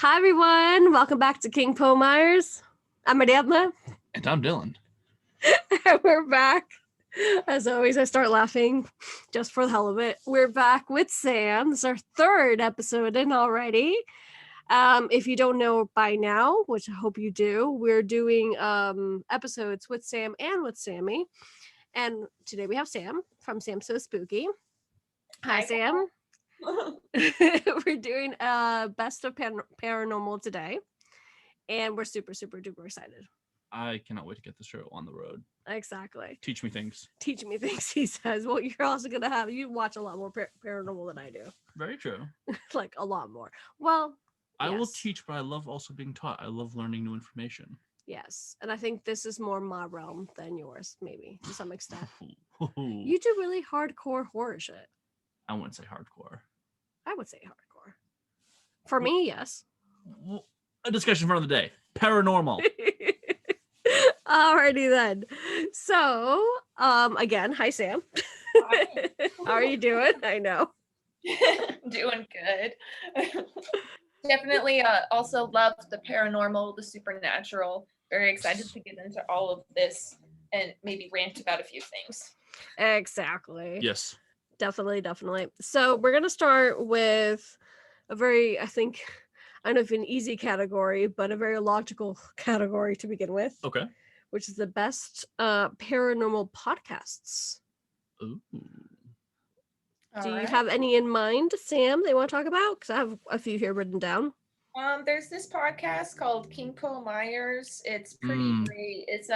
Hi, everyone. Welcome back to King Po Myers. I'm Ariadna. And I'm Dylan. And we're back. As always, I start laughing just for the hell of it. We're back with Sam. This is our third episode in already. If you don't know by now, which I hope you do, we're doing episodes with Sam and with Sammy. And today we have Sam from Sam So Spooky. Hi, Sam. We're doing best of paranormal today, and we're super duper excited. I cannot wait to get the show on the road. Exactly. Teach me things. Teach me things, he says. Well, you're also gonna have you watch a lot more paranormal than I do. Very true. Like a lot more. Well, I will teach, but I love also being taught. I love learning new information. Yes, and I think this is more my realm than yours, maybe to some extent. You do really hardcore horror shit. I wouldn't say hardcore. I would say hardcore. For me, yes. A discussion for another day. Paranormal. Alrighty then. So, again, hi Sam. Hi. How are you doing? I know. Doing good. Definitely also love the paranormal, the supernatural. Very excited to get into all of this and maybe rant about a few things. Exactly. Yes. Definitely. So we're going to start with a very, I don't know if an easy category, but a very logical category to begin with. Okay. Which is the best paranormal podcasts. Ooh. Do you have any in mind, Sam, they want to talk about? Because I have a few here written down. There's this podcast called King Po Myers. It's pretty great. It's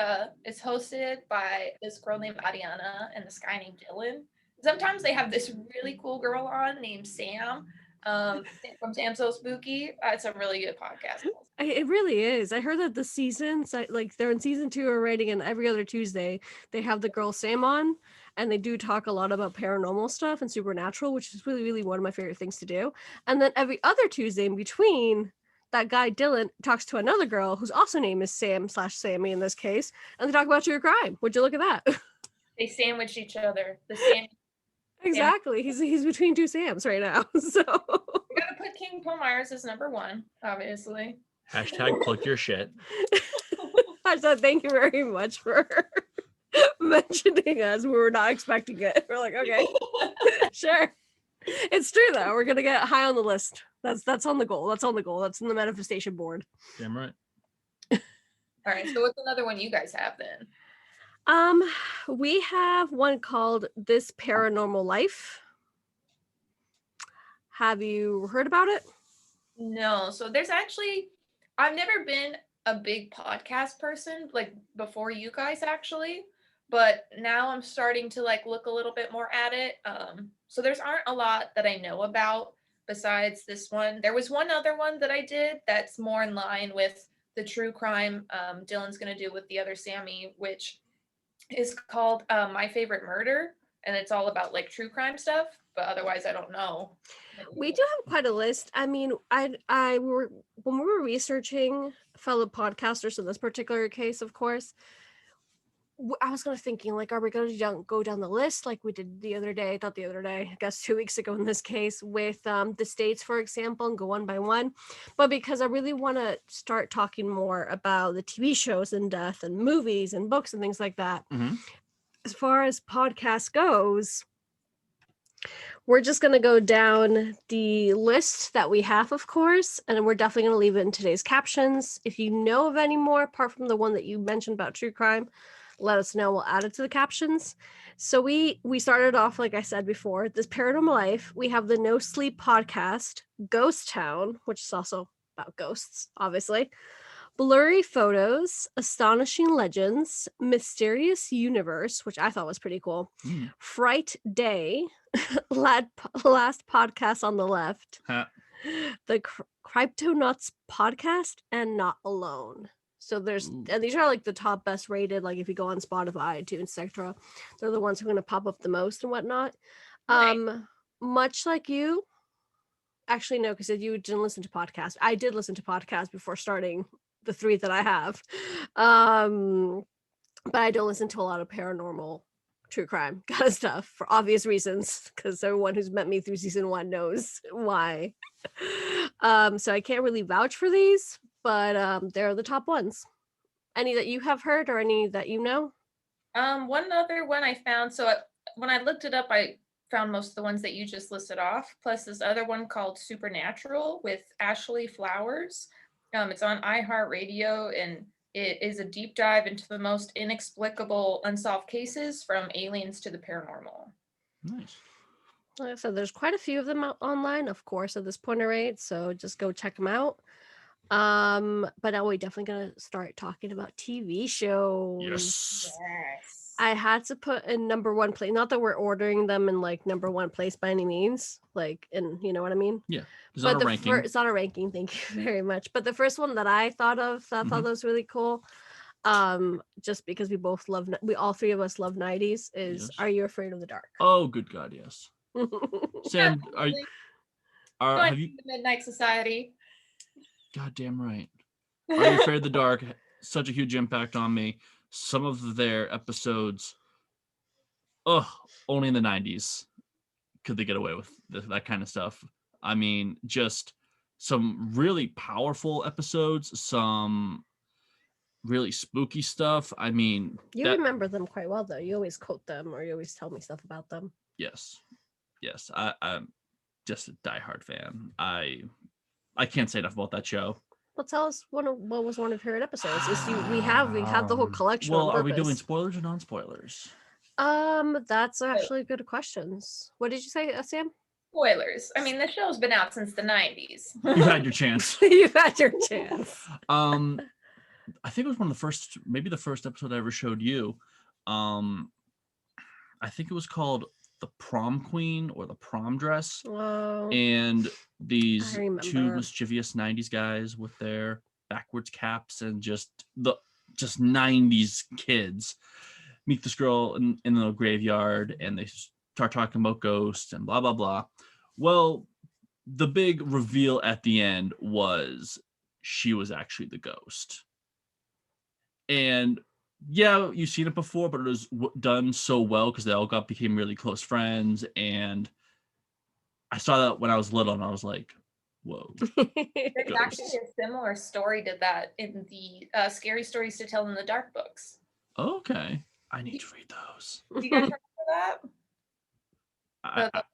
hosted by this girl named Ariana and this guy named Dylan. Sometimes they have this really cool girl on named Sam. From Sam So Spooky. It's a really good podcast. It really is. I heard that the seasons, like they're in season 2 already, and every other Tuesday they have the girl Sam on, and they do talk a lot about paranormal stuff and supernatural, which is really one of my favorite things to do. And then every other Tuesday in between, that guy Dylan talks to another girl whose also name is Sam/Sammy in this case, and they talk about true crime. Would you look at that? They sandwich each other. The Sam. Exactly. He's between two Sams right now. So we gotta put King Po Myers as number 1, obviously. Hashtag plug your shit. Hashtag thank you very much for mentioning us. We were not expecting it. We're like, okay, sure. It's true though. We're gonna get high on the list. That's on the goal. That's on the goal. That's in the manifestation board. Damn right. All right. So what's another one you guys have then? We have one called This Paranormal Life. Have you heard about it? No. So there's actually, I've never been a big podcast person, like before you guys actually, but now I'm starting to like look a little bit more at it. So there's aren't a lot that I know about besides this one. There was one other one that I did that's more in line with the true crime Dylan's gonna do with the other Sammy, which is called My Favorite Murder, and it's all about like true crime stuff, but otherwise I don't know. We do have quite a list. I mean, when we were researching fellow podcasters in this particular case, of course, I was kind of thinking, like, are we going to go down the list like we did I guess 2 weeks ago in this case with the states, for example, and go one by one. But because I really want to start talking more about the TV shows and death and movies and books and things like that. Mm-hmm. As far as podcast goes, we're just going to go down the list that we have, of course, and we're definitely going to leave it in today's captions. If you know of any more, apart from the one that you mentioned about true crime, let us know. We'll add it to the captions. So we started off, like I said before, This Paranormal Life. We have the No Sleep podcast, Ghost Town, which is also about ghosts, obviously. Blurry Photos, Astonishing Legends, Mysterious Universe, which I thought was pretty cool. Fright Day, Last Podcast on the Left, the Cryptonauts podcast, and Not Alone. So and these are like the top best rated, like if you go on Spotify, iTunes, etc. They're the ones who are going to pop up the most and whatnot. Right. Much like you, actually no, because you didn't listen to podcasts. I did listen to podcasts before starting the 3 that I have. But I don't listen to a lot of paranormal true crime kind of stuff for obvious reasons, because everyone who's met me through season 1 knows why. So I can't really vouch for these, but they're the top ones. Any that you have heard or any that you know? One other one I found. When I looked it up, I found most of the ones that you just listed off. Plus this other one called Supernatural with Ashley Flowers. It's on iHeartRadio, and it is a deep dive into the most inexplicable unsolved cases, from aliens to the paranormal. Nice. Like I said, there's quite a few of them out online, of course, at this point rate. So just go check them out. But now we're definitely gonna start talking about TV shows. Yes. Yes. I had to put in number 1 place. Not that we're ordering them in like number 1 place by any means, like, and you know what I mean. Yeah. It's not a ranking. It's not a ranking. Thank you very much. But the first one that I thought of, that I thought was really cool, just because we all three of us love 90s, is Yes. Are You Afraid of the Dark? Oh, good God, yes. Sam, have you? The Midnight Society. Goddamn right. Are You Afraid of the Dark? Such a huge impact on me. Some of their episodes, only in the 90s could they get away with that kind of stuff. I mean, just some really powerful episodes, some really spooky stuff. I mean, You remember them quite well, though. You always quote them, or you always tell me stuff about them. Yes. I'm just a diehard fan. I can't say enough about that show. Well, tell us what was one of your favorite episodes. We have the whole collection. Well, on are we purpose. doing spoilers or non-spoilers? That's actually good questions. What did you say, Sam? Spoilers. I mean, the show's been out since the 90s. You had your chance. You've had your chance. I think it was one of the first, maybe the first episode I ever showed you. I think it was called The Prom Queen or The Prom Dress. Oh, and these I two remember. mischievous 90s guys with their backwards caps and just 90s kids meet this girl in the graveyard, and they start talking about ghosts and blah blah blah. Well, the big reveal at the end was she was actually the ghost. And yeah, you've seen it before, but it was done so well because they all became really close friends. And I saw that when I was little, and I was like, whoa. There's actually a similar story to that in the Scary Stories to Tell in the Dark books. Okay. I need to read those. Do you guys remember that?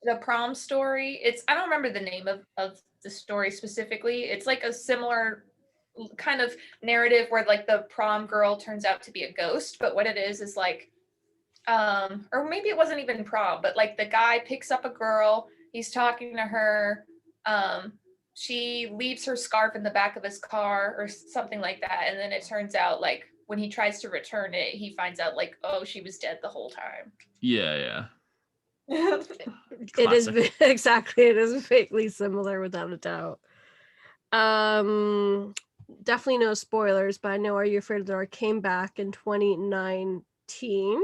The prom story. I don't remember the name of the story specifically. It's like a similar kind of narrative where like the prom girl turns out to be a ghost, but what it is like, or maybe it wasn't even prom, but like the guy picks up a girl, he's talking to her, she leaves her scarf in the back of his car or something like that, and then it turns out like when he tries to return it, he finds out like, oh, she was dead the whole time. Yeah. It is exactly. It is vaguely similar, without a doubt. Definitely no spoilers, but I know Are You Afraid of the Dark came back in 2019.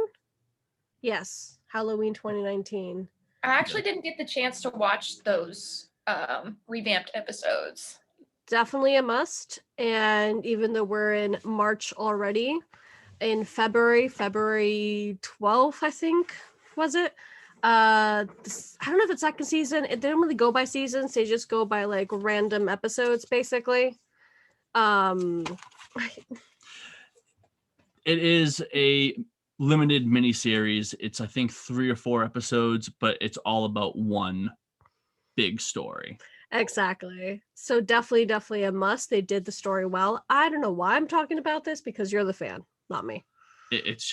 Yes, Halloween 2019. I actually didn't get the chance to watch those revamped episodes. Definitely a must. And even though we're in March already, in February 12th, I think, was it? I don't know if it's second season. They don't really go by seasons. They just go by like random episodes, basically. It is a limited miniseries. It's I think 3 or 4 episodes, but it's all about one big story. Exactly. So definitely a must. They did the story well. I don't know why I'm talking about this, because you're the fan, not me. It's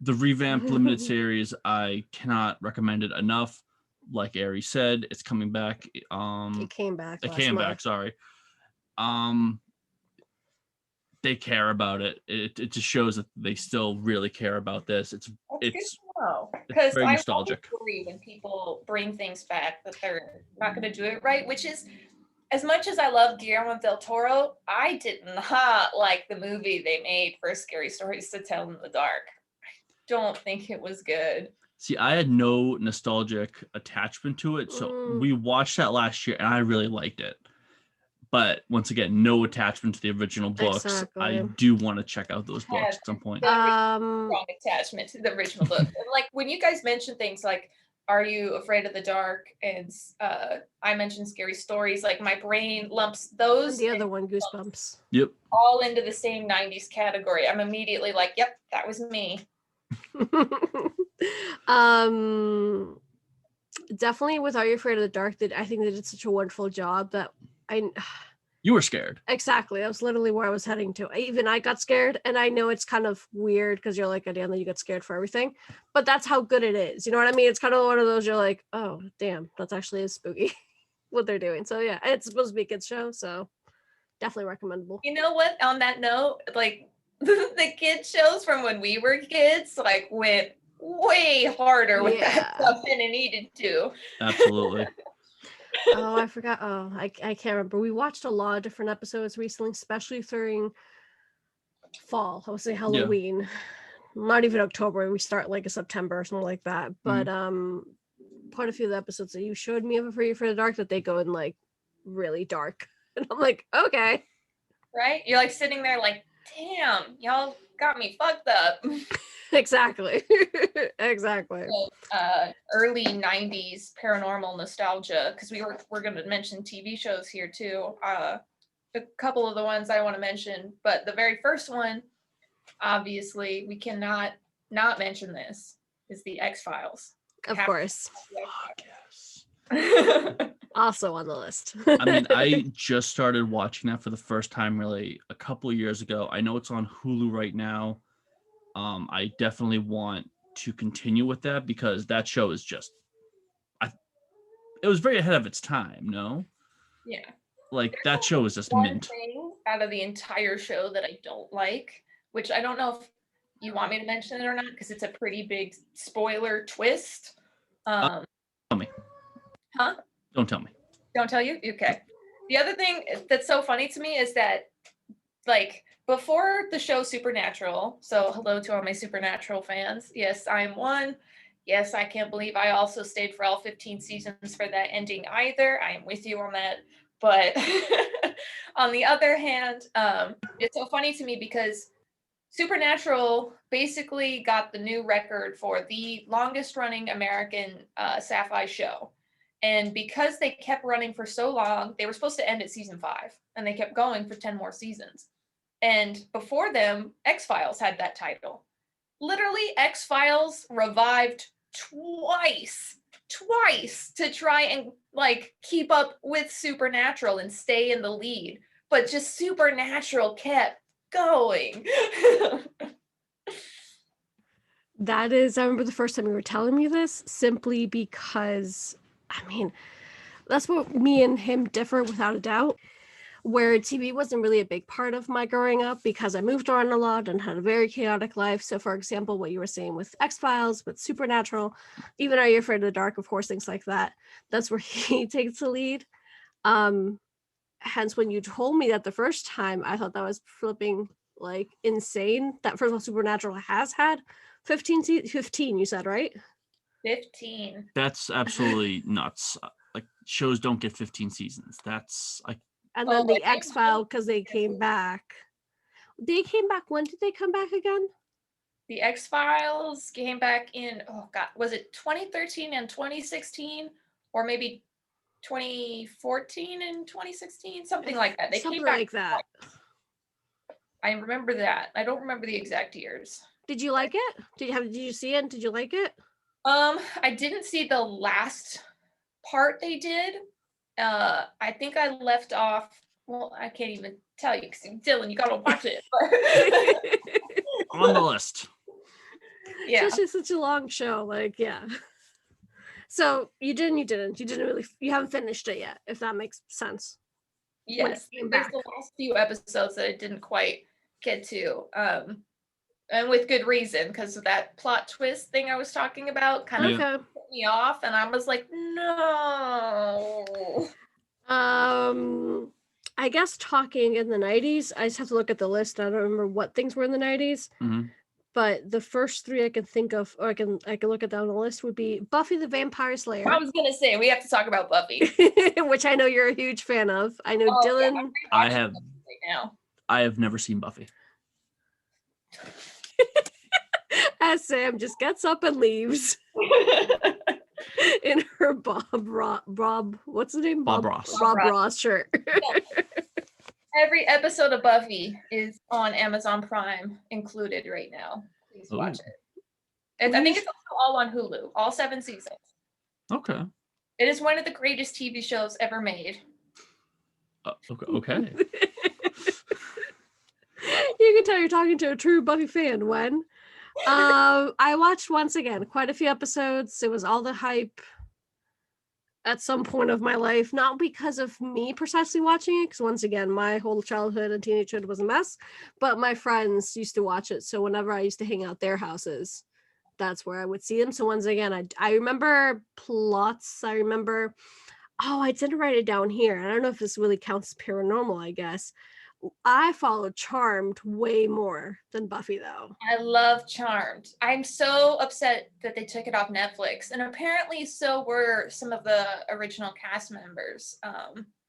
the revamped limited series. I cannot recommend it enough. Like Ari said, it's coming back. It came back. Sorry. They care about it. It just shows that they still really care about this. It's because very I nostalgic. worry when people bring things back that they're not going to do it right, which is, as much as I love Guillermo del Toro, I did not like the movie they made for Scary Stories to Tell in the Dark. I don't think it was good. See, I had no nostalgic attachment to it, so we watched that last year, and I really liked it. But once again, no attachment to the original books. Exactly. I do want to check out those books at some point. Strong attachment to the original book. And like when you guys mention things like, are you afraid of the dark? And I mentioned scary stories. Like my brain lumps those And the other one, Goosebumps. Yep. all into the same 90s category. I'm immediately like, yep, that was me. Definitely with Are You Afraid of the Dark, I think they did such a wonderful job that You were scared. Exactly. That was literally where I was heading to. Even I got scared, and I know it's kind of weird because you're like, Adana, you get scared for everything, but that's how good it is. You know what I mean? It's kind of one of those you're like, oh, damn, that's actually is spooky what they're doing. So yeah, it's supposed to be a kids show, so definitely recommendable. You know what? On that note, like the kids shows from when we were kids, like went way harder with that stuff than it needed to. Absolutely. Oh, I forgot. Oh, I can't remember. We watched a lot of different episodes recently, especially during fall. I would say Halloween. Not even October. We start like a September or something like that. But quite a few of the episodes that you showed me of Afraid for the Dark that they go in like really dark. And I'm like, okay. Right? You're like sitting there like, damn, y'all got me fucked up. Exactly. Exactly. So, early 90s paranormal nostalgia, because we're going to mention TV shows here too. A couple of the ones I want to mention, but the very first one, obviously, we cannot not mention this, is the X-Files. Of course. Yes. Also on the list. I mean, I just started watching that for the first time really a couple of years ago. I know it's on Hulu right now. I definitely want to continue with that because that show is just, it was very ahead of its time, no? Yeah. Like that show is just One mint. thing out of the entire show that I don't like, which I don't know if you want me to mention it or not, because it's a pretty big spoiler twist. Tell me. Huh? Don't tell me. Don't tell you? Okay. The other thing that's so funny to me is that, like, before the show Supernatural, so hello to all my Supernatural fans. Yes, I'm one. Yes, I can't believe I also stayed for all 15 seasons for that ending either. I am with you on that. But on the other hand, it's so funny to me because Supernatural basically got the new record for the longest running American sci-fi show. And because they kept running for so long, they were supposed to end at season 5, and they kept going for 10 more seasons. And before them, X-Files had that title. Literally, X-Files revived twice to try and like keep up with Supernatural and stay in the lead. But just Supernatural kept going. That is, I remember the first time you were telling me this simply because, I mean, that's what me and him differ without a doubt. Where TV wasn't really a big part of my growing up because I moved around a lot and had a very chaotic life. So, for example, what you were saying with X-Files, with Supernatural, even Are You Afraid of the Dark, of course, things like that. That's where he takes the lead. Hence, when you told me that the first time, I thought that was flipping like insane. That first of all, Supernatural has had 15, you said, right? 15. That's absolutely nuts. Like shows don't get 15 seasons. That's like. And then the X-Files, because they came back. They came back. When did they come back again? The X-Files came back in, oh God, was it 2013 and 2016? Or maybe 2014 and 2016? Something like that. They Something came back like that. I remember that. I don't remember the exact years. Did you like it? Did you see it? Did you like it? I didn't see the last part they did. I think I left off. Well, I can't even tell you because Dylan, you gotta watch it. On the list. Yeah, it's just such a long show. Like, yeah. So you haven't finished it yet. If that makes sense. Yes, there's the last few episodes that I didn't quite get to. And with good reason, because of that plot twist thing I was talking about kind of put me off, and I was like, no. I guess talking in the 90s, I just have to look at the list. I don't remember what things were in the 90s. Mm-hmm. but the first three I can think of, or I can look at down the list, would be Buffy the Vampire Slayer, I was gonna say we have to talk about Buffy. which I know you're a huge fan of. I know Oh, yeah, Dylan. I'm I rewatching have Buffy right now. I have never seen Buffy. As Sam just gets up and leaves in her Bob, what's his name? Bob Ross. Bob Ross. Ross shirt. Every episode of Buffy is on Amazon Prime included right now. Please watch Ooh. it. I think it's also all on Hulu, all 7 seasons. Okay. It is one of the greatest TV shows ever made. Okay. You can tell you're talking to a true Buffy fan when I watched once again quite a few episodes. It was all the hype at some point of my life, not because of me precisely watching it, because once again, my whole childhood and teenagehood was a mess, but my friends used to watch it. So whenever I used to hang out their houses, that's where I would see them. So once again, I remember plots. I remember, I didn't write it down here. I don't know if this really counts as paranormal, I guess. I followed Charmed way more than Buffy, though. I love Charmed. I'm so upset that they took it off Netflix, and apparently so were some of the original cast members.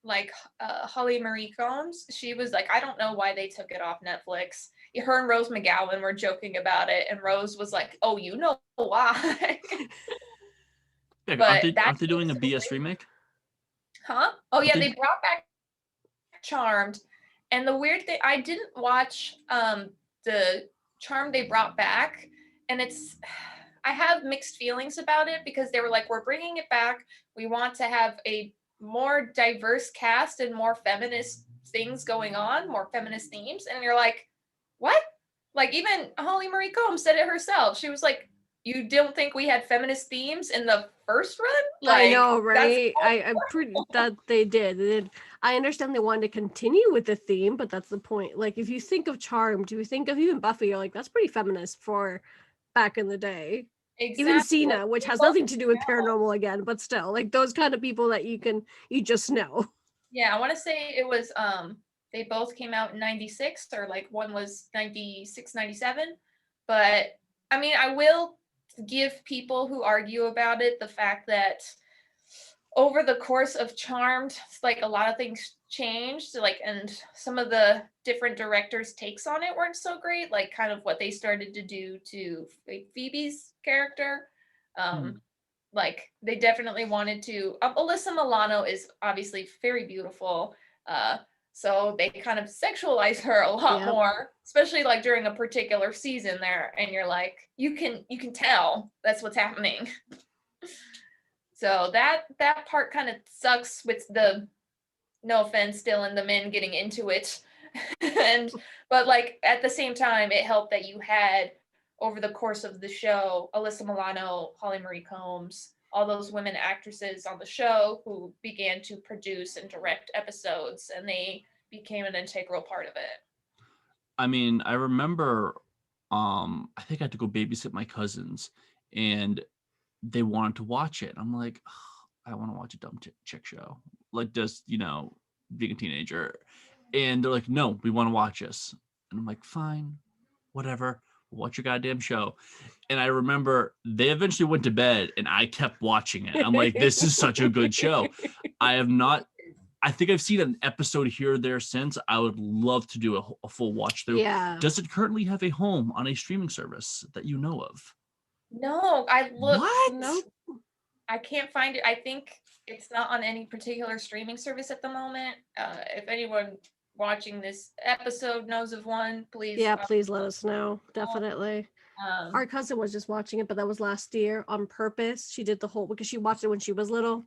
Like Holly Marie Combs, she was like, I don't know why they took it off Netflix. Her and Rose McGowan were joking about it, and Rose was like, "Oh, you know why?" Yeah, But aren't they doing a BS remake? Huh? Oh yeah, they- they brought back Charmed. And the weird thing, I didn't watch the Charm they brought back, and I have mixed feelings about it because they were like, we're bringing it back. We want to have a more diverse cast and more feminist things going on, more feminist themes. And you're like, what? Like even Holly Marie Combs said it herself. She was like, you don't think we had feminist themes in the first run? Like, I know, right? I'm pretty that they did. I understand they wanted to continue with the theme, but that's the point. Like, if you think of Charmed, do you think of even Buffy? You're like, that's pretty feminist for back in the day. exactly. Even Cena, Like, which they has both nothing to do with know. paranormal again, but still, like those kind of people that you just know. Yeah, I want to say it was they both came out in 96, or like one was 96, 97. But I mean, I will give people who argue about it the fact that over the course of Charmed, like a lot of things changed, like, and some of the different directors' takes on it weren't so great, like kind of what they started to do to Phoebe's character. Like they definitely wanted to. Alyssa Milano is obviously very beautiful, so they kind of sexualize her a lot Yep. more, especially like during a particular season there, and you're like, you can tell that's what's happening. So that part kind of sucks with the, no offense, Dylan, the men getting into it, but like at the same time, it helped that you had over the course of the show Alyssa Milano, Holly Marie Combs, all those women actresses on the show who began to produce and direct episodes, and they became an integral part of it. I mean, I remember I think I had to go babysit my cousins and they wanted to watch it. I'm like, I want to watch a dumb chick show. Like just, being a teenager. And they're like, no, we want to watch this. And I'm like, fine, whatever. Watch your goddamn show. And I remember they eventually went to bed and I kept watching it. I'm like, this is such a good show. I think I've seen an episode here or there since. I would love to do a full watch through. Yeah. Does it currently have a home on a streaming service that you know of? No, I looked. What? Nope. I can't find it. I think it's not on any particular streaming service at the moment. If anyone watching this episode knows of one, please. Yeah, please let us know. Definitely. Um, Our cousin was just watching it, but that was last year on purpose. She did the whole because she watched it when she was little.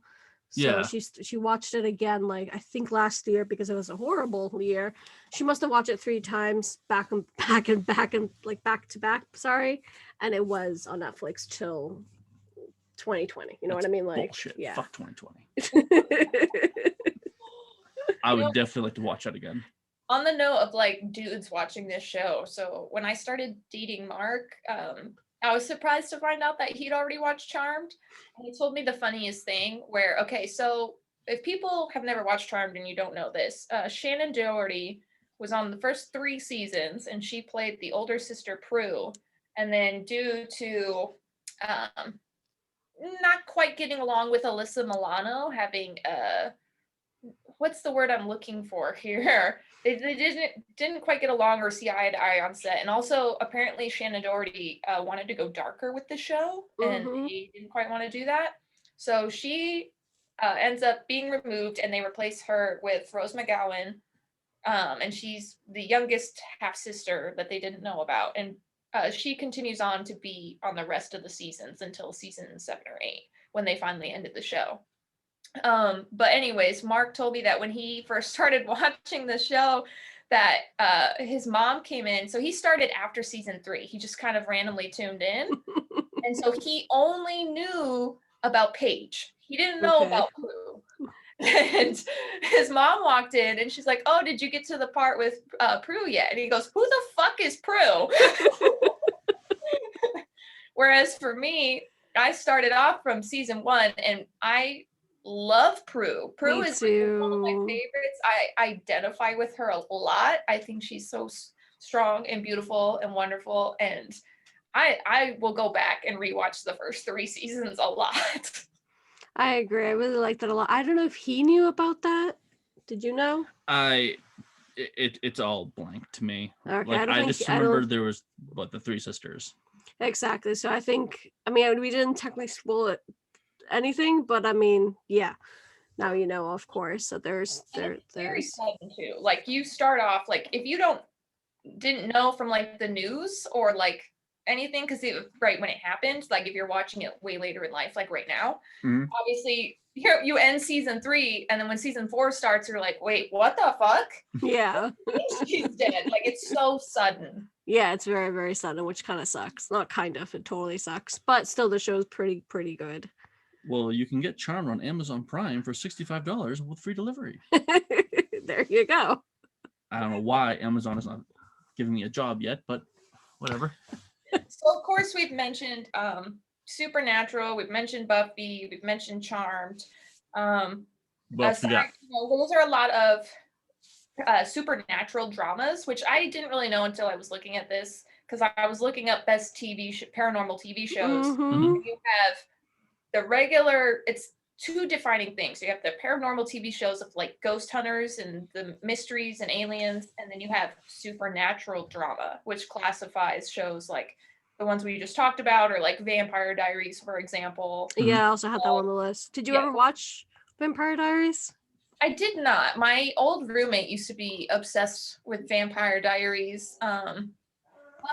So Yeah. she watched it again, like I think last year because it was a horrible year. She must have watched it 3 times back and like back to back. Sorry, and it was on Netflix till 2020. You know That's what I mean? Like, bullshit. yeah. Fuck 2020. I would definitely like to watch that again. on the note of like dudes watching this show, so when I started dating Mark, I was surprised to find out that he'd already watched Charmed, and he told me the funniest thing where, okay, so if people have never watched Charmed and you don't know this, Shannon Doherty was on the first 3 seasons and she played the older sister Prue, And then due to not quite getting along with Alyssa Milano, having what's the word I'm looking for here? They didn't quite get along or see eye to eye on set. And also apparently Shannon Doherty wanted to go darker with the show, and they didn't quite want to do that. So she ends up being removed, and they replace her with Rose McGowan. And she's the youngest half sister that they didn't know about. And she continues on to be on the rest of the seasons until season 7 or 8, when they finally ended the show. But anyways, Mark told me that when he first started watching the show, that his mom came in. So he started after season 3. He just kind of randomly tuned in. And so he only knew about Paige. He didn't know about Prue. And his mom walked in and she's like, "Oh, did you get to the part with Prue yet?" And he goes, "Who the fuck is Prue?" Whereas for me, I started off from season 1 and I love Prue. Prue is like one of my favorites. I identify with her a lot. I think she's so strong and beautiful and wonderful. And I will go back and rewatch the first 3 seasons a lot. I agree. I really like that a lot. I don't know if he knew about that. Did you know? It's all blank to me. Okay, like I just remember there was the 3 sisters. Exactly. So I think, I mean, we didn't technically spoil it anything, but I mean, yeah. Now you know, of course. So there's very sudden too. Like you start off like if you didn't know from like the news or like anything, because right when it happened, like if you're watching it way later in life, like right now, obviously you end season 3, and then when season 4 starts, you're like, wait, what the fuck? Yeah. She's dead. Like it's so sudden. Yeah, it's very, very sudden, which kind of sucks. Not kind of, it totally sucks. But still the show's pretty good. Well, you can get Charmed on Amazon Prime for $65 with free delivery. There you go. I don't know why Amazon is not giving me a job yet, but whatever. So of course we've mentioned Supernatural, we've mentioned Buffy, we've mentioned Charmed. Those are a lot of supernatural dramas, which I didn't really know until I was looking at this, because I was looking up best paranormal TV shows. You have the regular, it's 2 defining things. You have the paranormal TV shows of like ghost hunters and the mysteries and aliens, and then you have supernatural drama, which classifies shows like the ones we just talked about, or like Vampire Diaries, for example. Yeah, I also had that on the list. Did you ever watch Vampire Diaries? I did not. My old roommate used to be obsessed with Vampire Diaries. Love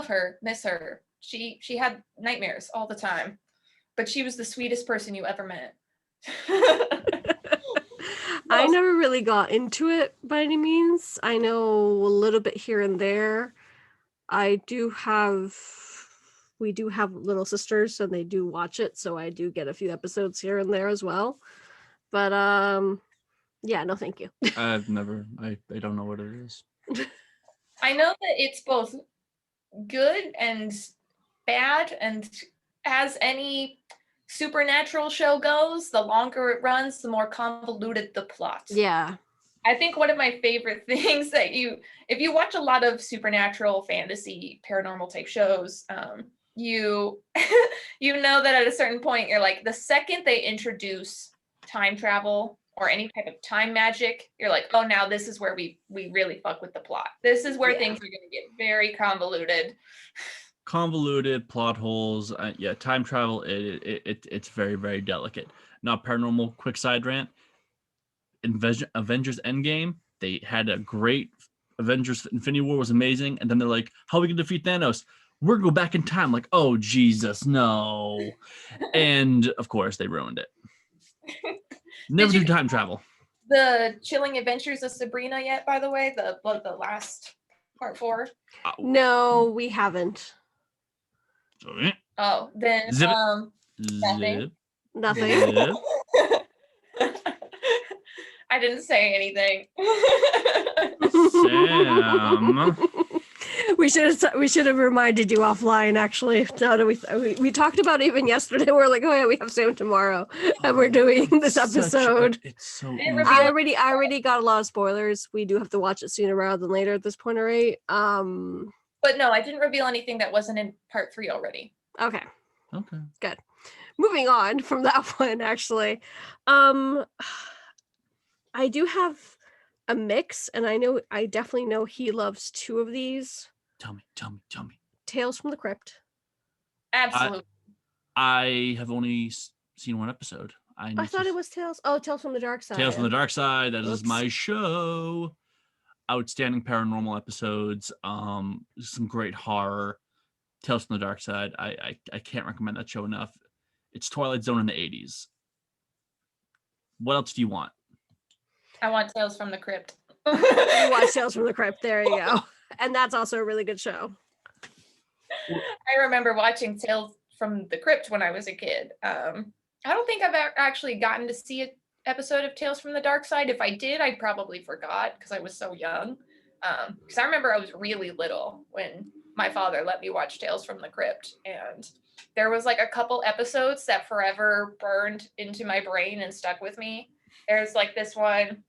her, miss her. She had nightmares all the time, but she was the sweetest person you ever met. I never really got into it by any means. I know a little bit here and there. We do have little sisters, and they do watch it, so I do get a few episodes here and there as well. But yeah, no thank you. I don't know what it is. I know that it's both good and bad, and as any supernatural show goes, the longer it runs, the more convoluted the plot. Yeah. I think one of my favorite things that if you watch a lot of supernatural, fantasy, paranormal type shows, you know that at a certain point, you're like, the second they introduce time travel or any type of time magic, you're like, oh, now this is where we really fuck with the plot. This is where things are going to get very convoluted. Convoluted plot holes. Time travel. It's very, very delicate. Not paranormal. Quick side rant. Avengers Endgame. They had a great Avengers Infinity War was amazing, and then they're like, "How are we gonna defeat Thanos? We're gonna go back in time." Like, oh Jesus, no! And of course, they ruined it. Never do time travel. The Chilling Adventures of Sabrina yet? By the way, the last part 4. No, we haven't. Oh, then nothing. Nothing. I didn't say anything. Sam. We should have reminded you offline. Actually, now that we talked about it even yesterday, we're like, oh yeah, we have Sam tomorrow, and we're doing this episode. It's so. I already got a lot of spoilers. We do have to watch it sooner rather than later at this point, alright? But no, I didn't reveal anything that wasn't in part 3 already. Okay. Okay. Good. Moving on from that one, actually. I do have a mix, and I definitely know he loves 2 of these. Tell me. Tales from the Crypt. Absolutely. I have only seen 1 episode. I thought it was Tales from the Dark Side. Tales from the Dark Side. That is Oops. my show. Outstanding paranormal episodes. Some great horror. Tales from the Dark Side. I can't recommend that show enough. It's Twilight Zone in the 80s. What else do you want? I want Tales from the Crypt. You watch Tales from the Crypt. There you go. And that's also a really good show. I remember watching Tales from the Crypt when I was a kid. I don't think I've actually gotten to see an episode of Tales from the Dark Side. If I did, I probably forgot because I was so young. Because I remember I was really little when my father let me watch Tales from the Crypt. And there was like a couple episodes that forever burned into my brain and stuck with me. There's like this one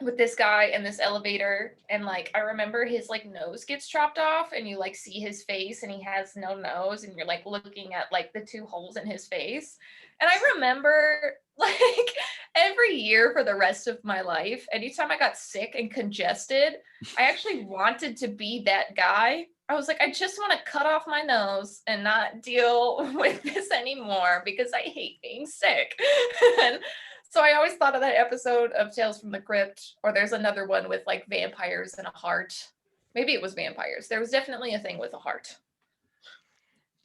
with this guy in this elevator, and like I remember his like nose gets chopped off and you like see his face and he has no nose and you're like looking at like the 2 holes in his face. And I remember like every year for the rest of my life, anytime I got sick and congested, I actually wanted to be that guy. I was like, I just want to cut off my nose and not deal with this anymore because I hate being sick. And so I always thought of that episode of Tales from the Crypt, or there's another one with like vampires and a heart. Maybe it was vampires. There was definitely a thing with a heart.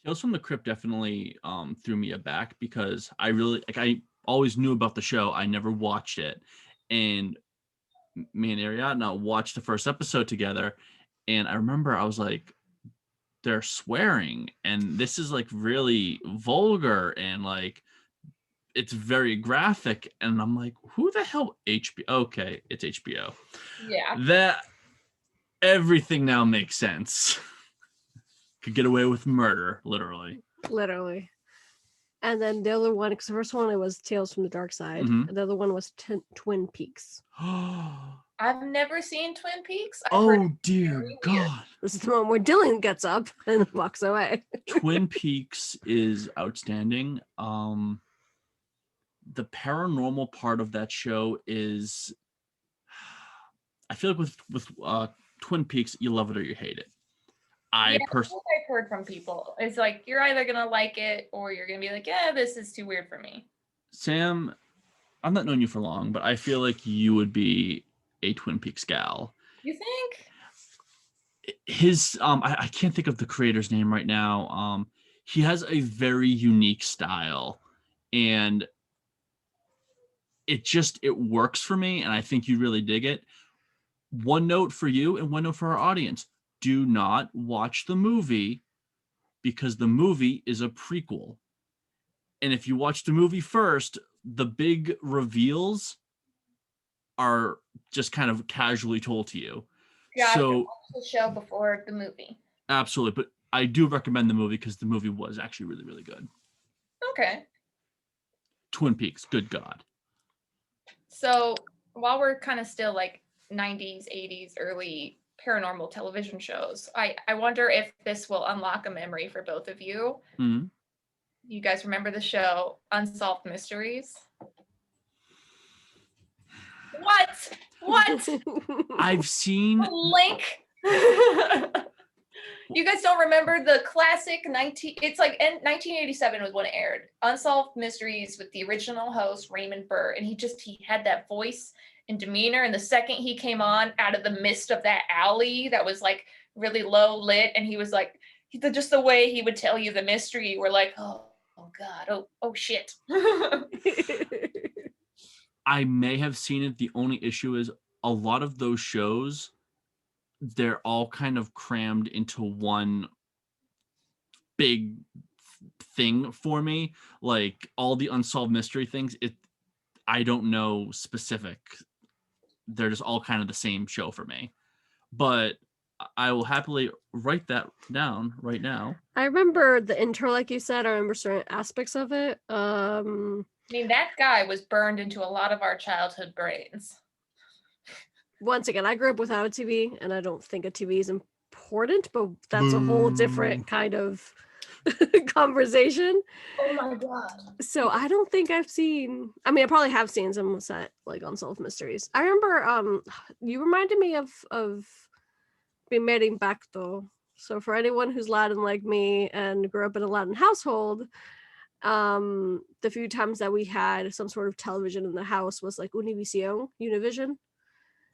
Tales from the Crypt definitely threw me aback because I always knew about the show. I never watched it. And me and Ariadna watched the first episode together. And I remember I was like, they're swearing. And this is like really vulgar and like, it's very graphic. And I'm like, who the hell HBO? Okay, it's HBO. Yeah. That everything now makes sense. Could get away with murder, literally. And then the other one, because the first one it was Tales from the Dark Side, Mhm. and the other one was Twin Peaks. I've never seen Twin Peaks. I've heard Oh it's dear very weird. God. This is the one where Dylan gets up and walks away. Twin Peaks is outstanding. The paranormal part of that show is, I feel like with Twin Peaks, you love it or you hate it. That's what I've heard from people. It's like you're either gonna like it or you're gonna be like, yeah, this is too weird for me. Sam, I've not known you for long, but I feel like you would be a Twin Peaks gal. You think? His I can't think of the creator's name right now. He has a very unique style, and it works for me, and I think you really dig it. One note for you and one note for our audience: do not watch the movie because the movie is a prequel, and if you watch the movie first, the big reveals are just kind of casually told to you. Yeah, So watch the show before the movie. absolutely, but I do recommend the movie because the movie was actually really, really good. Okay. Twin Peaks, good God. So while we're kind of still like 90s, 80s, early paranormal television shows, I wonder if this will unlock a memory for both of you. Mm-hmm. You guys remember the show Unsolved Mysteries? What? I've seen Link. You guys don't remember the classic 1987 was when it aired. Unsolved Mysteries with the original host Raymond Burr, and he had that voice and demeanor. And the second he came on out of the mist of that alley that was like really low lit, and he was like, just the way he would tell you the mystery, we're like, oh God, oh shit. I may have seen it. The only issue is a lot of those shows, they're all kind of crammed into one big thing for me. Like all the unsolved mystery things, I don't know specific. They're just all kind of the same show for me. But I will happily write that down right now. I remember the intro, like you said. I remember certain aspects of it. I mean, that guy was burned into a lot of our childhood brains. Once again, I grew up without a TV, and I don't think a TV is important, but that's a whole different kind of conversation. Oh my god. So I don't think I've seen. I mean, I probably have seen some set like Unsolved Mysteries. I remember you reminded me of Bimerin Bacto. So for anyone who's Latin like me and grew up in a Latin household, the few times that we had some sort of television in the house was like Univision.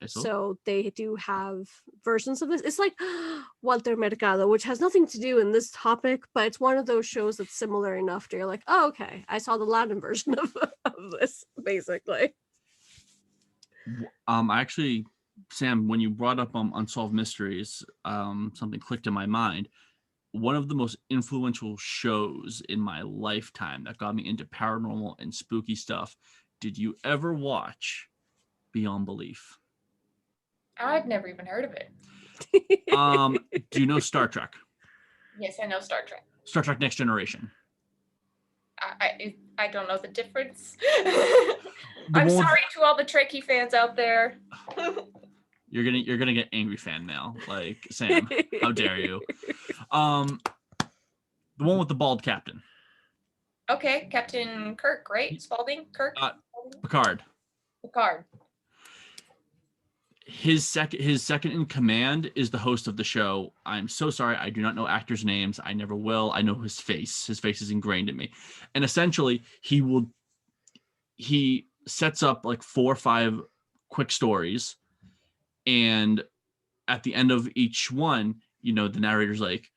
So they do have versions of this. It's like Walter Mercado, which has nothing to do in this topic, but it's one of those shows that's similar enough to you're like, oh, okay, I saw the Latin version of this, basically. Actually, Sam, when you brought up Unsolved Mysteries, something clicked in my mind. One of the most influential shows in my lifetime that got me into paranormal and spooky stuff. Did you ever watch Beyond Belief? I've never even heard of it. Do you know Star Trek? Yes, I know Star Trek. Star Trek Next Generation. I don't know the difference. I'm sorry to all the Trekkie fans out there. You're gonna get angry fan mail, like Sam. How dare you? The one with the bald captain. Okay, Captain Kirk, right? Spalding, Kirk. Picard. Picard. His second in command is the host of the show. I'm so sorry, I do not know actors' names. I never will. I know his face. His face is ingrained in me. And essentially, he sets up like 4 or 5 quick stories, and at the end of each one, the narrator's like,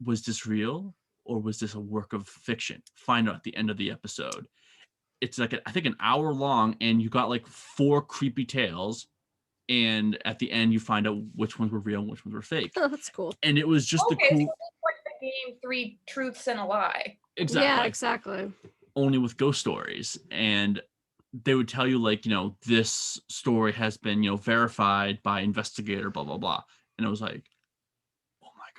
was this real or was this a work of fiction? Find out at the end of the episode. It's like I think an hour long, and you got like 4 creepy tales. And at the end, you find out which ones were real and which ones were fake. Oh, that's cool. And it was just so the cool. It's like the game 3 Truths and a Lie. Exactly. Yeah, exactly. Only with ghost stories. And they would tell you, like, this story has been, verified by investigator, blah, blah, blah. And it was like, oh my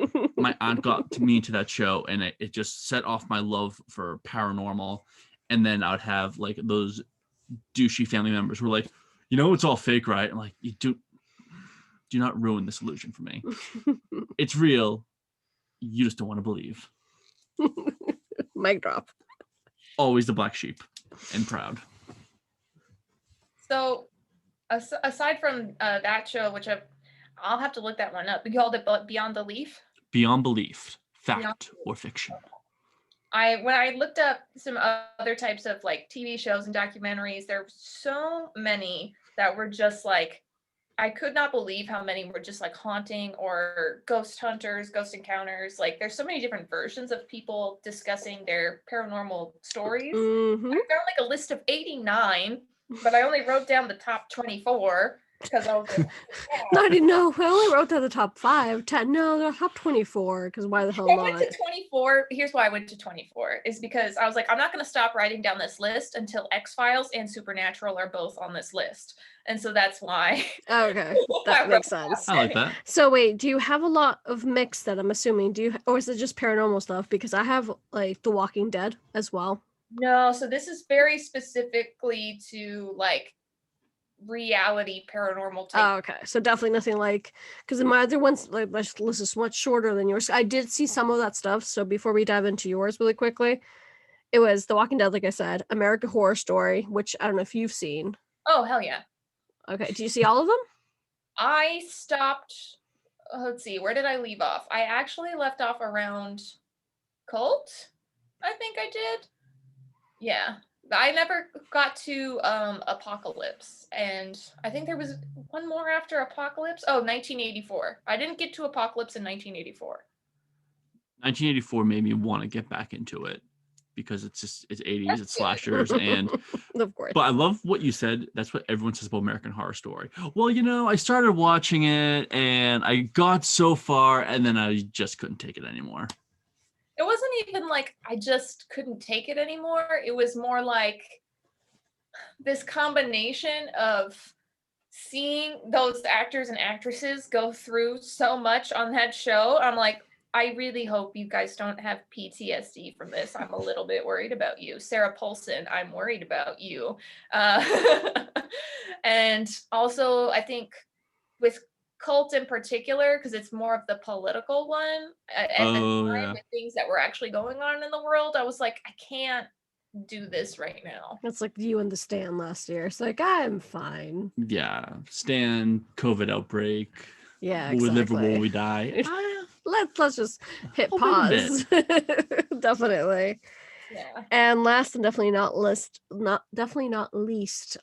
God. My aunt got me into that show, and it just set off my love for paranormal. And then I would have, like, those douchey family members who were like, it's all fake, right? I'm like, you do not ruin this illusion for me. It's real. You just don't want to believe. Mic drop. Always the black sheep and proud. So aside from that show, which I'll have to look that one up. You called it Beyond Belief? Beyond Belief. Fact or fiction. When I looked up some other types of like TV shows and documentaries, there were so many that were just like, I could not believe how many were just like haunting or ghost hunters, ghost encounters. Like there's so many different versions of people discussing their paranormal stories. Mm-hmm. I found like a list of 89, but I only wrote down the top 24. Because I was like, no, I didn't know. I only wrote down the top 5, 10. No, the top 24. Because why the hell I not? went to 24. Here's why I went to 24 is because I was like, I'm not going to stop writing down this list until X-Files and Supernatural are both on this list. And so that's why. Okay, that makes sense. I like that. So wait, do you have a lot of mix that I'm assuming? Or is it just paranormal stuff? Because I have like The Walking Dead as well. No, so this is very specifically to like reality paranormal type. Oh, okay. So definitely nothing like, because my other ones, like my list is much shorter than yours. I did see some of that stuff. So before we dive into yours really quickly, it was The Walking Dead, like I said, American Horror Story, which I don't know if you've seen. Oh, hell yeah. Okay. Do you see all of them? I stopped, let's see, where did I leave off? I actually left off around Cult, I think I did. Yeah. I never got to Apocalypse, and I think there was one more after Apocalypse. Oh, 1984. I didn't get to Apocalypse in 1984. 1984 made me want to get back into it because it's 80s, it's slashers, and of course. But I love what you said. That's what everyone says about American Horror Story. Well, I started watching it and I got so far, and then I just couldn't take it anymore. It wasn't even like I just couldn't take it anymore. It was more like this combination of seeing those actors and actresses go through so much on that show. I'm like, I really hope you guys don't have PTSD from this. I'm a little bit worried about you. Sarah Paulson, I'm worried about you. And also, I think with cult in particular, because it's more of the political one at the Oh, time yeah. with things that were actually going on in the world. I was like, I can't do this right now. It's like you and the Stan last year. It's like, I'm fine. Yeah. Stan, COVID outbreak. Yeah, Will we live or will exactly. we die? Let's just hit I'll wait a pause. Definitely. Yeah. And last and definitely not least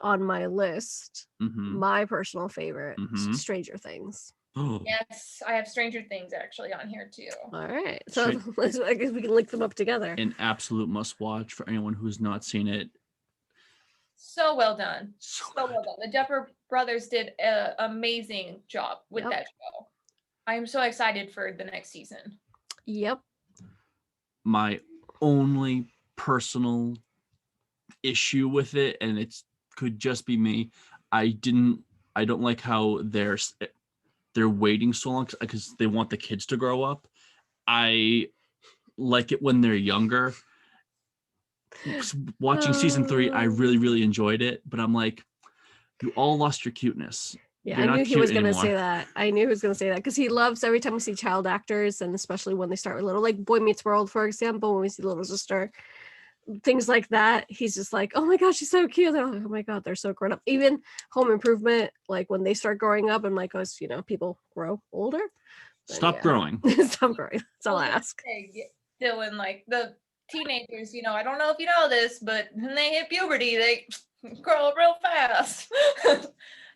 on my list, Mm-hmm. my personal favorite, Mhm. Stranger Things. Oh, Yes, I have Stranger Things actually on here too. All right. So I guess we can link them up together. an absolute must watch for anyone who's not seen it. So well done. So So well good. done. The Depper brothers did an amazing job with Yep. that show. I am so excited for the next season. Yep. My only personal issue with it, and it could just be me, I don't like how they're waiting so long because they want the kids to grow up. I like it when they're younger. Watching season 3, I really, really enjoyed it, but I'm like, you all lost your cuteness. Yeah, You're I knew not he was cute going to say anymore. that. I knew he was going to say that because he loves every time we see child actors, and especially when they start with little, like Boy Meets World, for example, when we see the little sister, things like that. He's just like, oh my gosh, she's so cute. They're like, oh my God, they're so grown up. Even Home Improvement, like when they start growing up, and like us, people grow older. then Stop yeah. growing. Stop growing. That's all I ask. Hey, Dylan, like the teenagers, I don't know if you know this, but when they hit puberty, they grow up real fast.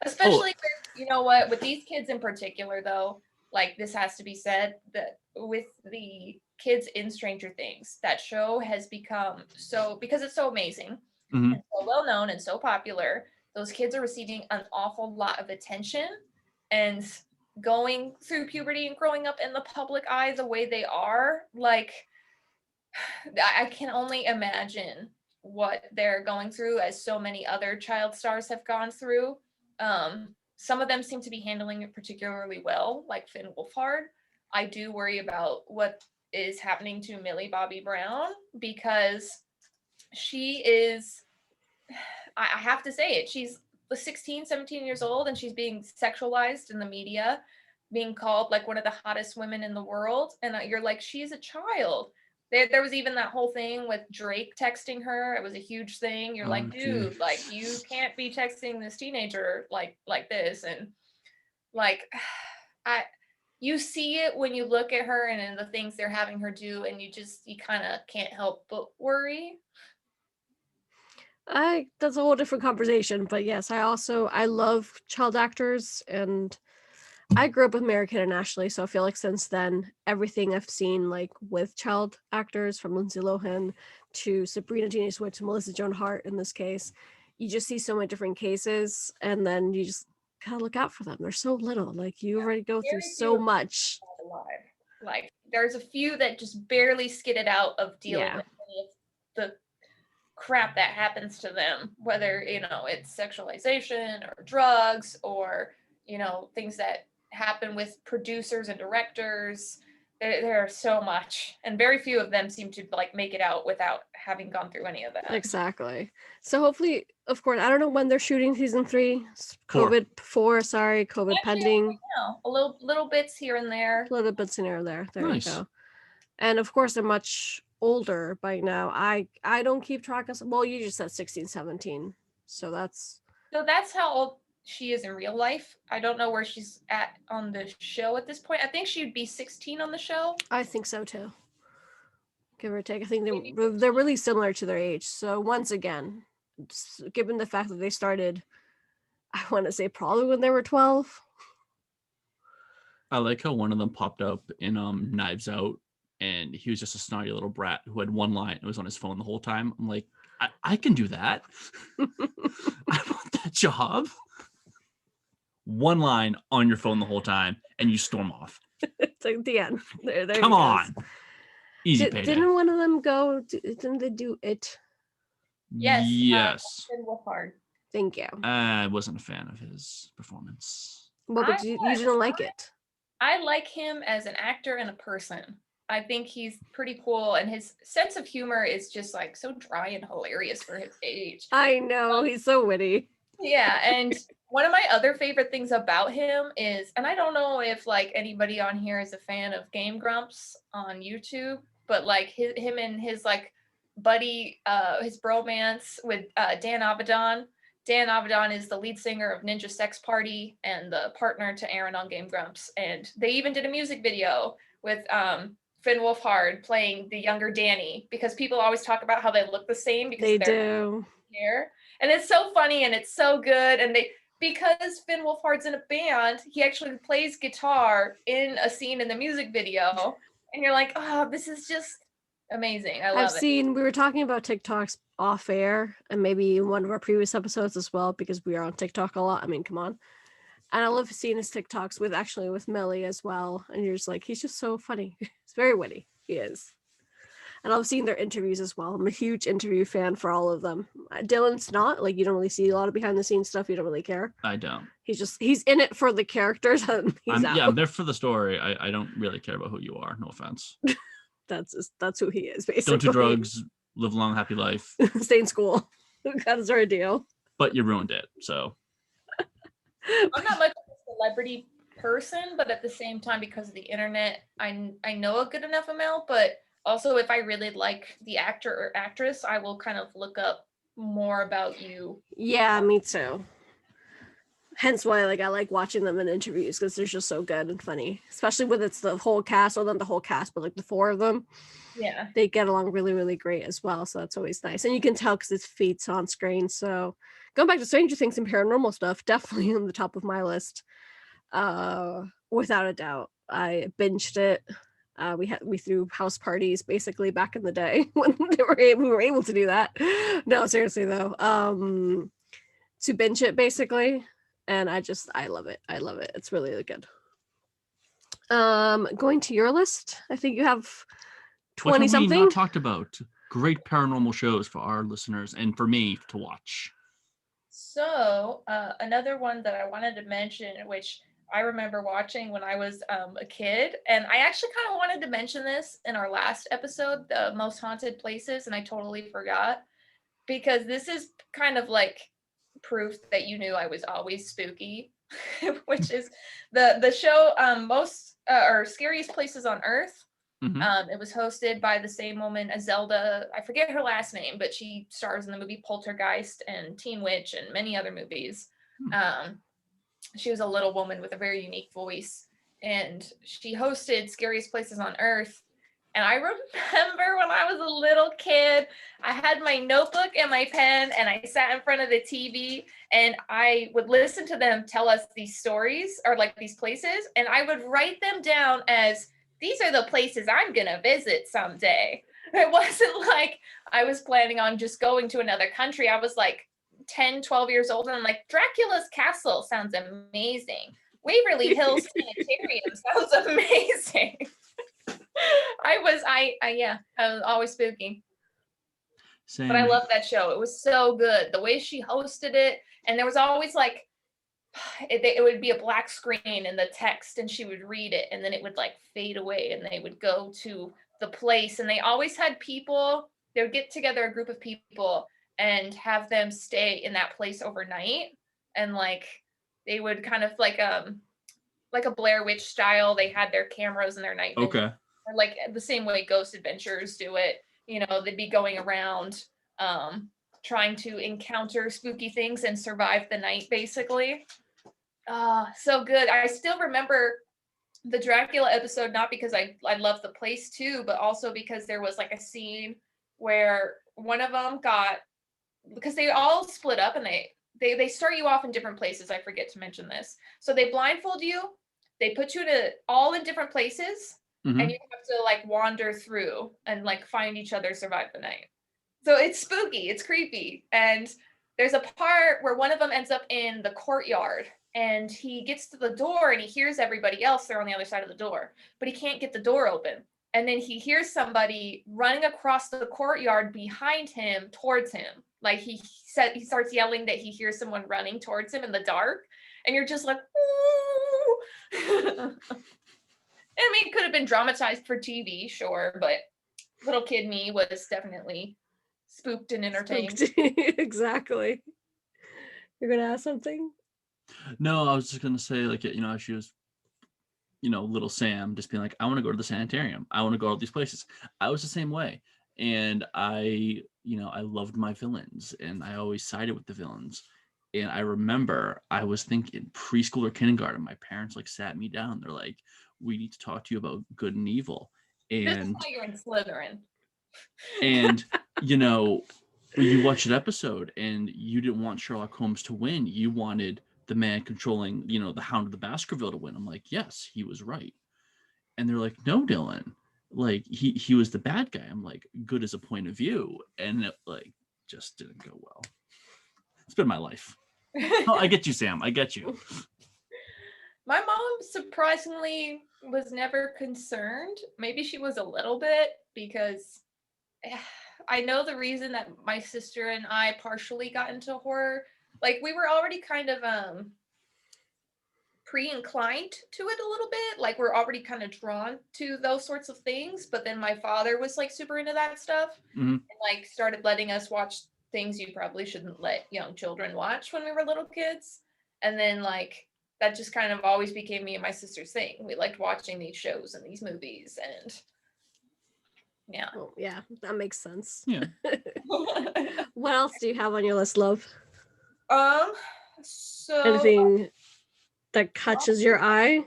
Especially with, with these kids in particular, though, like this has to be said that with the kids in Stranger Things, that show has become because it's so amazing Mhm. and so well known and so popular, those kids are receiving an awful lot of attention and going through puberty and growing up in the public eye the way they are, like I can only imagine what they're going through, as so many other child stars have gone through. Some of them seem to be handling it particularly well, like Finn Wolfhard. I do worry about what is happening to Millie Bobby Brown, because she is, I have to say it, she's 16, 17 years old, and she's being sexualized in the media, being called like one of the hottest women in the world. And you're like, she's a child. There was even that whole thing with Drake texting her. It was a huge thing. You're like, dude, geez. like you can't be texting this teenager like this. And like, you see it when you look at her and the things they're having her do, and you kind of can't help but worry. That's a whole different conversation, but yes, I love child actors, and I grew up with Mary Kate and Ashley, so I feel like since then everything I've seen like with child actors, from Lindsay Lohan to Sabrina Teenage Witch to Melissa Joan Hart in this case, you just see so many different cases, and then you just gotta look out for them. They're so little, like you already go through Very so few much. alive. Like there's a few that just barely skidded out of dealing Yeah. with any of the crap that happens to them, whether it's sexualization or drugs or things that happen with producers and directors. There are so much, and very few of them seem to like make it out without having gone through any of that. Exactly. So hopefully, of course, I don't know when they're shooting season 3. Four. COVID pending. A little bits here and there. Little bits in here and there. There Nice. you go. And of course, they're much older by now. I don't keep track of. Well, you just said 16, 17. So that's how old she is in real life. I don't know where she's at on the show at this point. I think she'd be 16 on the show. I think so too. Give or take. I think they're really similar to their age. So once again, given the fact that they started, I want to say probably when they were 12. I like how one of them popped up in Knives Out, and he was just a snotty little brat who had one line and was on his phone the whole time. I'm like, I can do that. I want that job. One line on your phone the whole time, and you storm off. It's like the end. There Come on. Easy payday. Didn't one of them go? Didn't they do it? Yes. Yes. Finn Wolfhard. Thank you. I wasn't a fan of his performance. Well, but you didn't like it. I like him as an actor and a person. I think he's pretty cool, and his sense of humor is just like so dry and hilarious for his age. I know, he's so witty. Yeah, and One of my other favorite things about him is, and I don't know if like anybody on here is a fan of Game Grumps on YouTube, but like him and his like buddy, his bromance with Dan Avidan. Dan Avidan is the lead singer of Ninja Sex Party and the partner to Aaron on Game Grumps, and they even did a music video with Finn Wolfhard playing the younger Danny, because people always talk about how they look the same because They of their do. hair, and it's so funny and it's so good, and they, because Finn Wolfhard's in a band, he actually plays guitar in a scene in the music video, and you're like, oh, this is just amazing. I love it. We were talking about TikToks off air and maybe in one of our previous episodes as well, because we are on TikTok a lot. I mean, come on. And I love seeing his TikToks with Millie as well. And you're just like, he's just so funny. He's very witty. He is. And I've seen their interviews as well. I'm a huge interview fan for all of them. Dylan's not, like, you don't really see a lot of behind the scenes stuff. You don't really care. I don't. He's in it for the characters and he's out. Yeah, I'm there for the story. I don't really care about who you are. No offense. That's who he is, basically. Don't do drugs, live a long, happy life. Stay in school. That's our deal. But you ruined it, so. I'm not much of a celebrity person, but at the same time, because of the internet, I know a good enough amount, but also if I really like the actor or actress, I will kind of look up more about you. Yeah, me too. Hence why I like watching them in interviews, because they're just so good and funny, especially when it's the whole cast, or not the whole cast, but like the four of them. Yeah, they get along really, really great as well. So that's always nice. And you can tell because it's feats on screen. So going back to Stranger Things and paranormal stuff, definitely on the top of my list. Without a doubt. I binged it. We threw house parties basically back in the day when we were able to do that. No, seriously though. To binge it basically. And I love it. I love it. It's really, really good. Going to your list, I think you have 20 what have something. we not talked about? Great paranormal shows for our listeners and for me to watch. So another one that I wanted to mention, which I remember watching when I was a kid, and I actually kind of wanted to mention this in our last episode, the most haunted places, and I totally forgot, because this is kind of like proof that you knew I was always spooky, which is the show most or Scariest Places on Earth. Mm-hmm. It was hosted by the same woman as Zelda. I forget her last name, but she stars in the movie Poltergeist and Teen Witch and many other movies. She was a little woman with a very unique voice, and she hosted Scariest Places on Earth. And I remember when I was a little kid, I had my notebook and my pen, and I sat in front of the TV, and I would listen to them tell us these stories, or like these places, and I would write them down as, these are the places I'm gonna visit someday. It wasn't like I was planning on just going to another country. I was like 10, 12 years old, and I'm like, Dracula's Castle sounds amazing. Waverly Hills Sanitarium sounds amazing. I was always spooky. Same. But I love that show. It was so good. The way she hosted it, and there was always like, it would be a black screen in the text, and she would read it, and then it would like fade away, and they would go to the place, and they always had people. They would get together a group of people and have them stay in that place overnight, and like they would kind of like a Blair Witch style. They had their cameras and their night vision. Okay. Or like the same way Ghost Adventures do it. You know, they'd be going around trying to encounter spooky things and survive the night, basically. So good. I still remember the Dracula episode, not because I love the place too, but also because there was like a scene where one of them because they all split up, and they start you off in different places. I forget to mention this. So they blindfold you, they put you all in different places, Mm-hmm. and you have to like wander through and like find each other, survive the night. So it's spooky, it's creepy. And there's a part where one of them ends up in the courtyard, and he gets to the door and he hears everybody else. They're on the other side of the door, but he can't get the door open. And then he hears somebody running across the courtyard behind him towards him. Like he starts yelling that he hears someone running towards him in the dark. And you're just like, ooh. I mean, it could have been dramatized for TV, sure, but little kid me was definitely spooked and entertained. Exactly. You're gonna ask something? No, I was just gonna say, like, you know, she was, you know, little Sam just being like, I want to go to the sanitarium. I want to go to all these places. I was the same way. And I, you know, I loved my villains and I always sided with the villains. And I remember I was thinking preschool or kindergarten, my parents like sat me down. They're like, we need to talk to you about good and evil. This is And why you're in Slytherin. and you know, you watch an episode and you didn't want Sherlock Holmes to win. You wanted the man controlling, you know, the Hound of the Baskerville to win. I'm like, yes, he was right. And they're like, no, Dylan, like he was the bad guy. I'm like, good as a point of view, and it like just didn't go well. It's been my life. Oh, I get you, Sam. I get you. My mom surprisingly was never concerned. Maybe she was a little bit because I know the reason that my sister and I partially got into horror. Like we were already kind of pre-inclined to it a little bit. Like we're already kind of drawn to those sorts of things. But then my father was like super into that stuff and like started letting us watch things you probably shouldn't let young children watch when we were little kids. And then like that just kind of always became me and my sister's thing. We liked watching these shows and these movies and yeah. Oh, yeah, that makes sense. Yeah. What else do you have on your list, love? So Anything that catches your eye?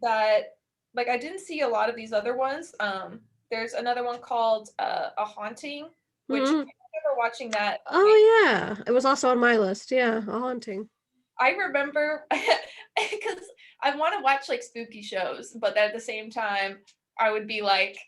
that like I didn't see a lot of these other ones. There's another one called A Haunting, which I remember watching that. Oh yeah, it was also on my list. Yeah, A Haunting. I remember because I want to watch like spooky shows, but at the same time, I would be like,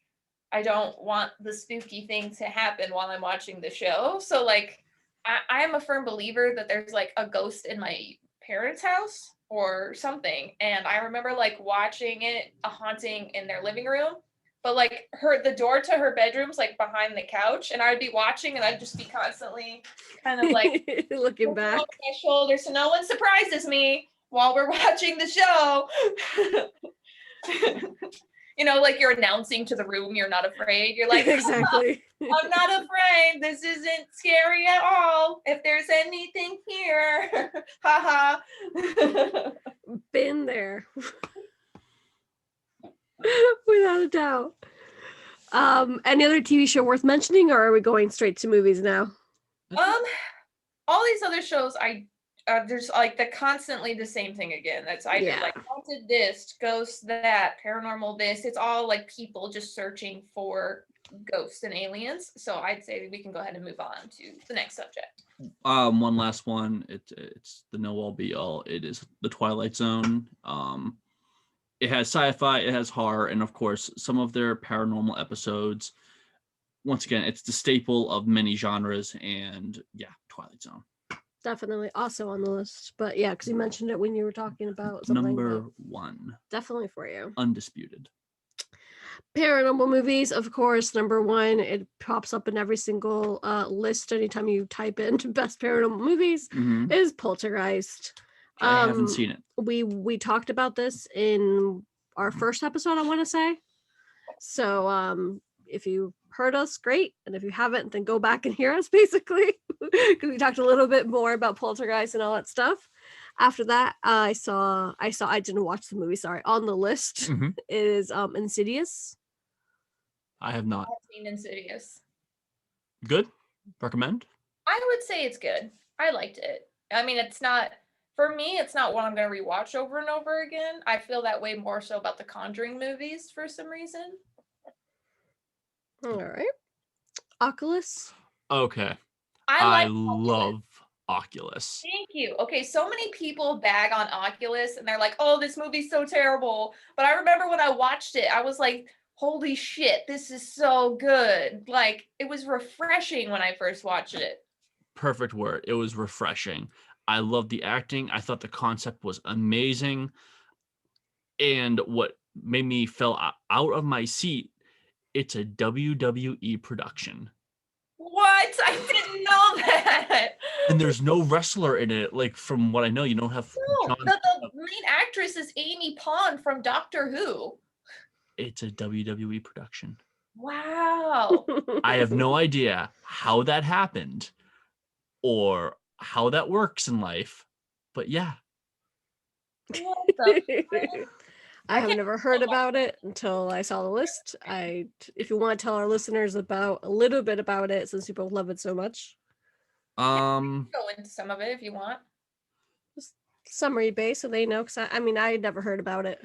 I don't want the spooky thing to happen while I'm watching the show. So like, I am a firm believer that there's like a ghost in my parents' house or something. And I remember like watching it, A Haunting in their living room. But like the door to her bedroom's like behind the couch, and I'd be watching, and I'd just be constantly kind of like looking back over my shoulder, so no one surprises me while we're watching the show. You know, like you're announcing to the room you're not afraid. You're like, exactly. I'm not afraid. This isn't scary at all. If there's anything here, haha. Been there. Without a doubt. Any other TV show worth mentioning, or are we going straight to movies now? All these other shows, there's like constantly the same thing again. That's either like haunted this, ghosts that, paranormal this. It's all like people just searching for ghosts and aliens. So I'd say we can go ahead and move on to the next subject. One last one. It's the know all be all. It is the Twilight Zone. It has sci-fi, it has horror, and of course some of their paranormal episodes. Once again, it's the staple of many genres, and yeah, Twilight Zone. Definitely also on the list, but yeah, because you mentioned it when you were talking about something. Number one. Definitely for you. Undisputed. Paranormal movies, of course, number one. It pops up in every single list anytime you type in best paranormal movies. Is Poltergeist. I haven't seen it. We talked about this in our first episode, I want to say. So if you heard us, great, and if you haven't, then go back and hear us, basically, because we talked a little bit more about Poltergeist and all that stuff. After that, I didn't watch the movie, sorry, on the list is Insidious. I have not. I've seen Insidious. Good? Recommend? I would say it's good. I liked it. I mean, it's not, for me, it's not one I'm going to rewatch over and over again. I feel that way more so about the Conjuring movies for some reason. All right. Oculus. Okay. I love Oculus. Thank you. Okay, so many people bag on Oculus and they're like, oh, this movie's so terrible. But I remember when I watched it, I was like, holy shit, this is so good. Like, it was refreshing when I first watched it. Perfect word. It was refreshing. I loved the acting. I thought the concept was amazing. And what made me fell out of my seat, it's a WWE production. What? I didn't know that. And there's no wrestler in it. Like, from what I know, you don't have. No, the main actress is Amy Pond from Doctor Who. It's a WWE production. Wow. I have no idea how that happened or how that works in life. But yeah, What the I have can't never heard about it until I saw the list. If you want to tell our listeners about a little bit about it, since you both love it so much, go into some of it if you want. just summary base so they know. Because I mean, I had never heard about it.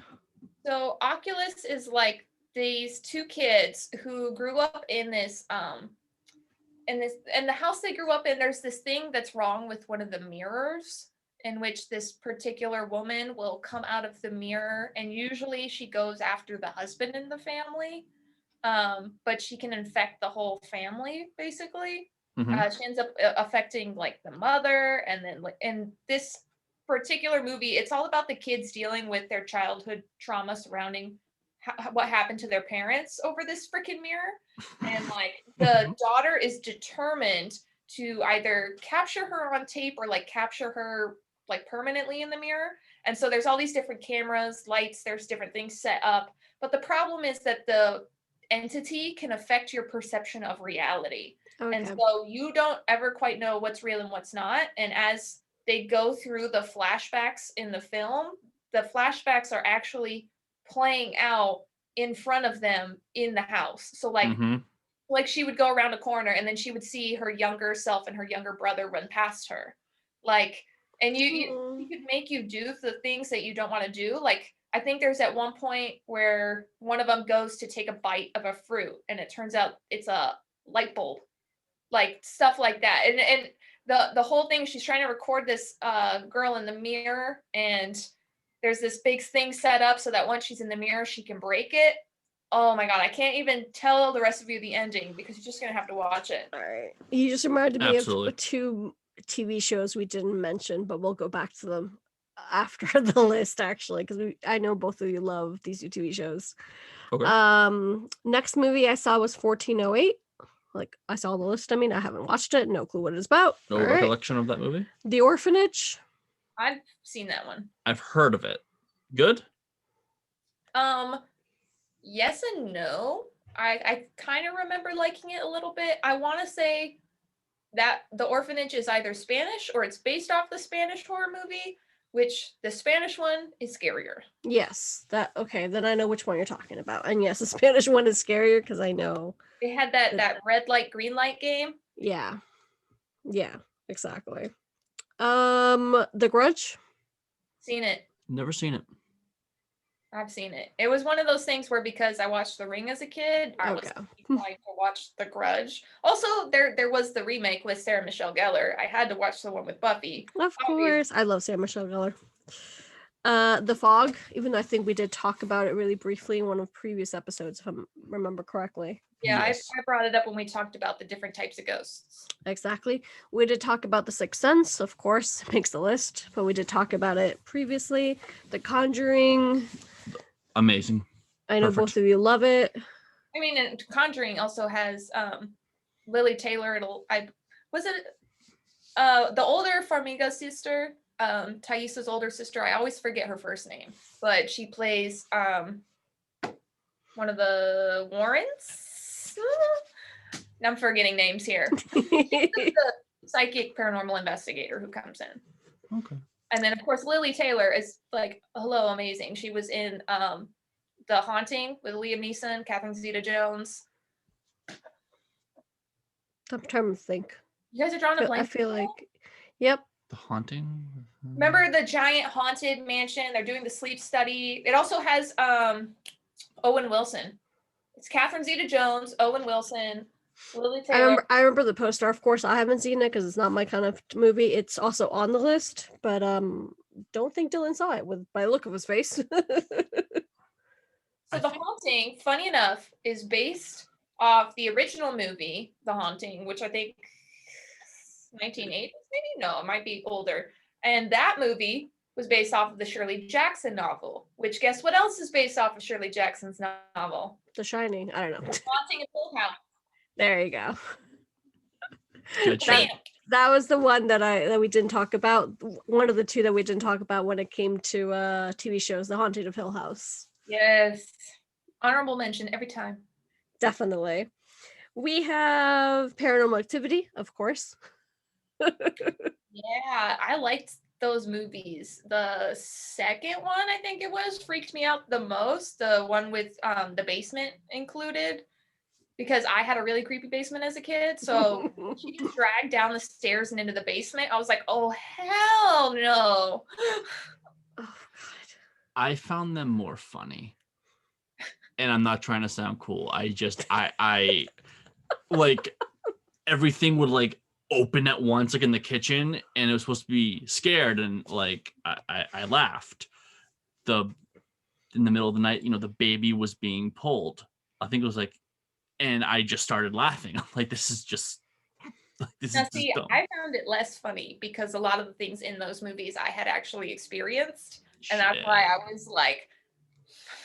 So Oculus is like these two kids who grew up in this in the house they grew up in. There's this thing that's wrong with one of the mirrors, in which this particular woman will come out of the mirror, and usually she goes after the husband in the family, but she can infect the whole family basically. Mhm. She ends up affecting like the mother, and then like in this particular movie, it's all about the kids dealing with their childhood trauma surrounding what happened to their parents over this freaking mirror. And like the daughter is determined to either capture her on tape or like capture her like permanently in the mirror. And so there's all these different cameras, lights, there's different things set up. But the problem is that the entity can affect your perception of reality. And Okay. so you don't ever quite know what's real and what's not. And as they go through the flashbacks in the film, the flashbacks are actually playing out in front of them in the house. So Mhm. like she would go around a corner and then she would see her younger self and her younger brother run past her. Like, and you could make you do the things that you don't want to do. Like I think there's at one point where one of them goes to take a bite of a fruit and it turns out it's a light bulb, like stuff like that. And the whole thing, she's trying to record this girl in the mirror, and there's this big thing set up so that once she's in the mirror she can break it. Oh my god, I can't even tell the rest of you the ending because you're just gonna have to watch it. All right. You just reminded me of Absolutely. two TV shows we didn't mention, but we'll go back to them after the list, actually, because I know both of you love these two TV shows. Okay. Next movie I saw was 1408. Like, I saw the list. I mean, I haven't watched it. No clue what it's about. No All right. recollection of that movie. The Orphanage. I've seen that one. I've heard of it. Good. Yes and no. I kind of remember liking it a little bit. I want to say that The Orphanage is either Spanish or it's based off the Spanish horror movie, which the Spanish one is scarier. Yes. Okay, then I know which one you're talking about. And yes, the Spanish one is scarier because I know. They had that red light, green light game. Yeah. Yeah, exactly. The Grudge. Seen it. Never seen it. I've seen it. It was one of those things where because I watched The Ring as a kid, I was inclined to watch The Grudge. Also, there was the remake with Sarah Michelle Gellar. I had to watch the one with Buffy. Of course. I love Sarah Michelle Gellar. The Fog, even though I think we did talk about it really briefly in one of previous episodes, if I remember correctly. Yeah, Yes. I brought it up when we talked about the different types of ghosts. Exactly. We did talk about The Sixth Sense, of course, it makes the list, but we did talk about it previously. The Conjuring. Amazing. I know Perfect. both of you love it. I mean, and Conjuring also has Lily Taylor. Was it the older Farmiga sister, Thaisa's older sister. I always forget her first name, but she plays one of the Warrens. I'm forgetting names here. She's the psychic paranormal investigator who comes in. Okay. And then of course Lily Taylor is like, hello, amazing. She was in The Haunting with Liam Neeson, Catherine Zeta-Jones. I'm trying to think. You guys are drawing a blank. I feel like, yep. The Haunting. Remember the giant haunted mansion? They're doing the sleep study. It also has Owen Wilson. It's Catherine Zeta-Jones, Owen Wilson, Lily Taylor. I remember the poster. Of course, I haven't seen it because it's not my kind of movie. It's also on the list, but don't think Dylan saw it by the look of his face. So The Haunting, funny enough, is based off the original movie, The Haunting, which I think 1980s, maybe? No, it might be older. And that movie was based off of the Shirley Jackson novel, which guess what else is based off of Shirley Jackson's novel? The Shining. I don't know. Haunting of Hill House. There you go. Good shit. That was the one that we didn't talk about. One of the two that we didn't talk about when it came to TV shows, The Haunting of Hill House. Yes. Honorable mention every time. Definitely. We have Paranormal Activity, of course. Yeah, I liked those movies. The second one, I think it was, freaked me out the most. The one with the basement included, because I had a really creepy basement as a kid. So she gets dragged down the stairs and into the basement. I was like, oh hell no. Oh God. I found them more funny. And I'm not trying to sound cool. I like everything would like open at once, like in the kitchen, and it was supposed to be scared, and like I laughed. In the middle of the night, the baby was being pulled. I think it was like, and I just started laughing. I'm like, this is just Now, see, dumb. I found it less funny because a lot of the things in those movies I had actually experienced. And that's why I was like,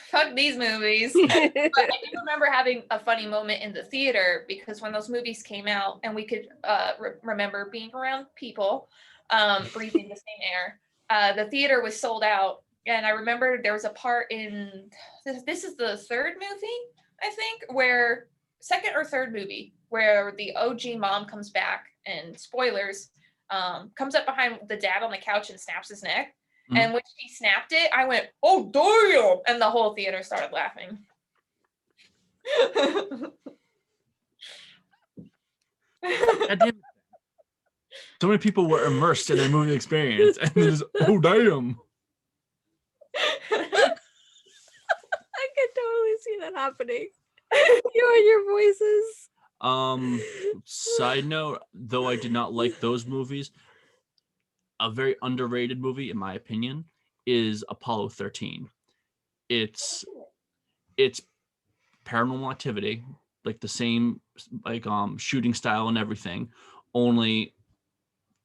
fuck these movies. But I do remember having a funny moment in the theater because when those movies came out and we could remember being around people, breathing the same air, the theater was sold out. And I remember there was a part in, this is the third movie, I think, second or third movie, where the OG mom comes back and spoilers, comes up behind the dad on the couch and snaps his neck. Mhm. And when she snapped it, I went, oh, damn. And the whole theater started laughing. God damn it. So many people were immersed in their movie experience, and then just, oh damn. I could totally see that happening. You and your voices. Side note, though I did not like those movies, a very underrated movie, in my opinion, is Apollo 13. It's Paranormal Activity, like the same like shooting style and everything, only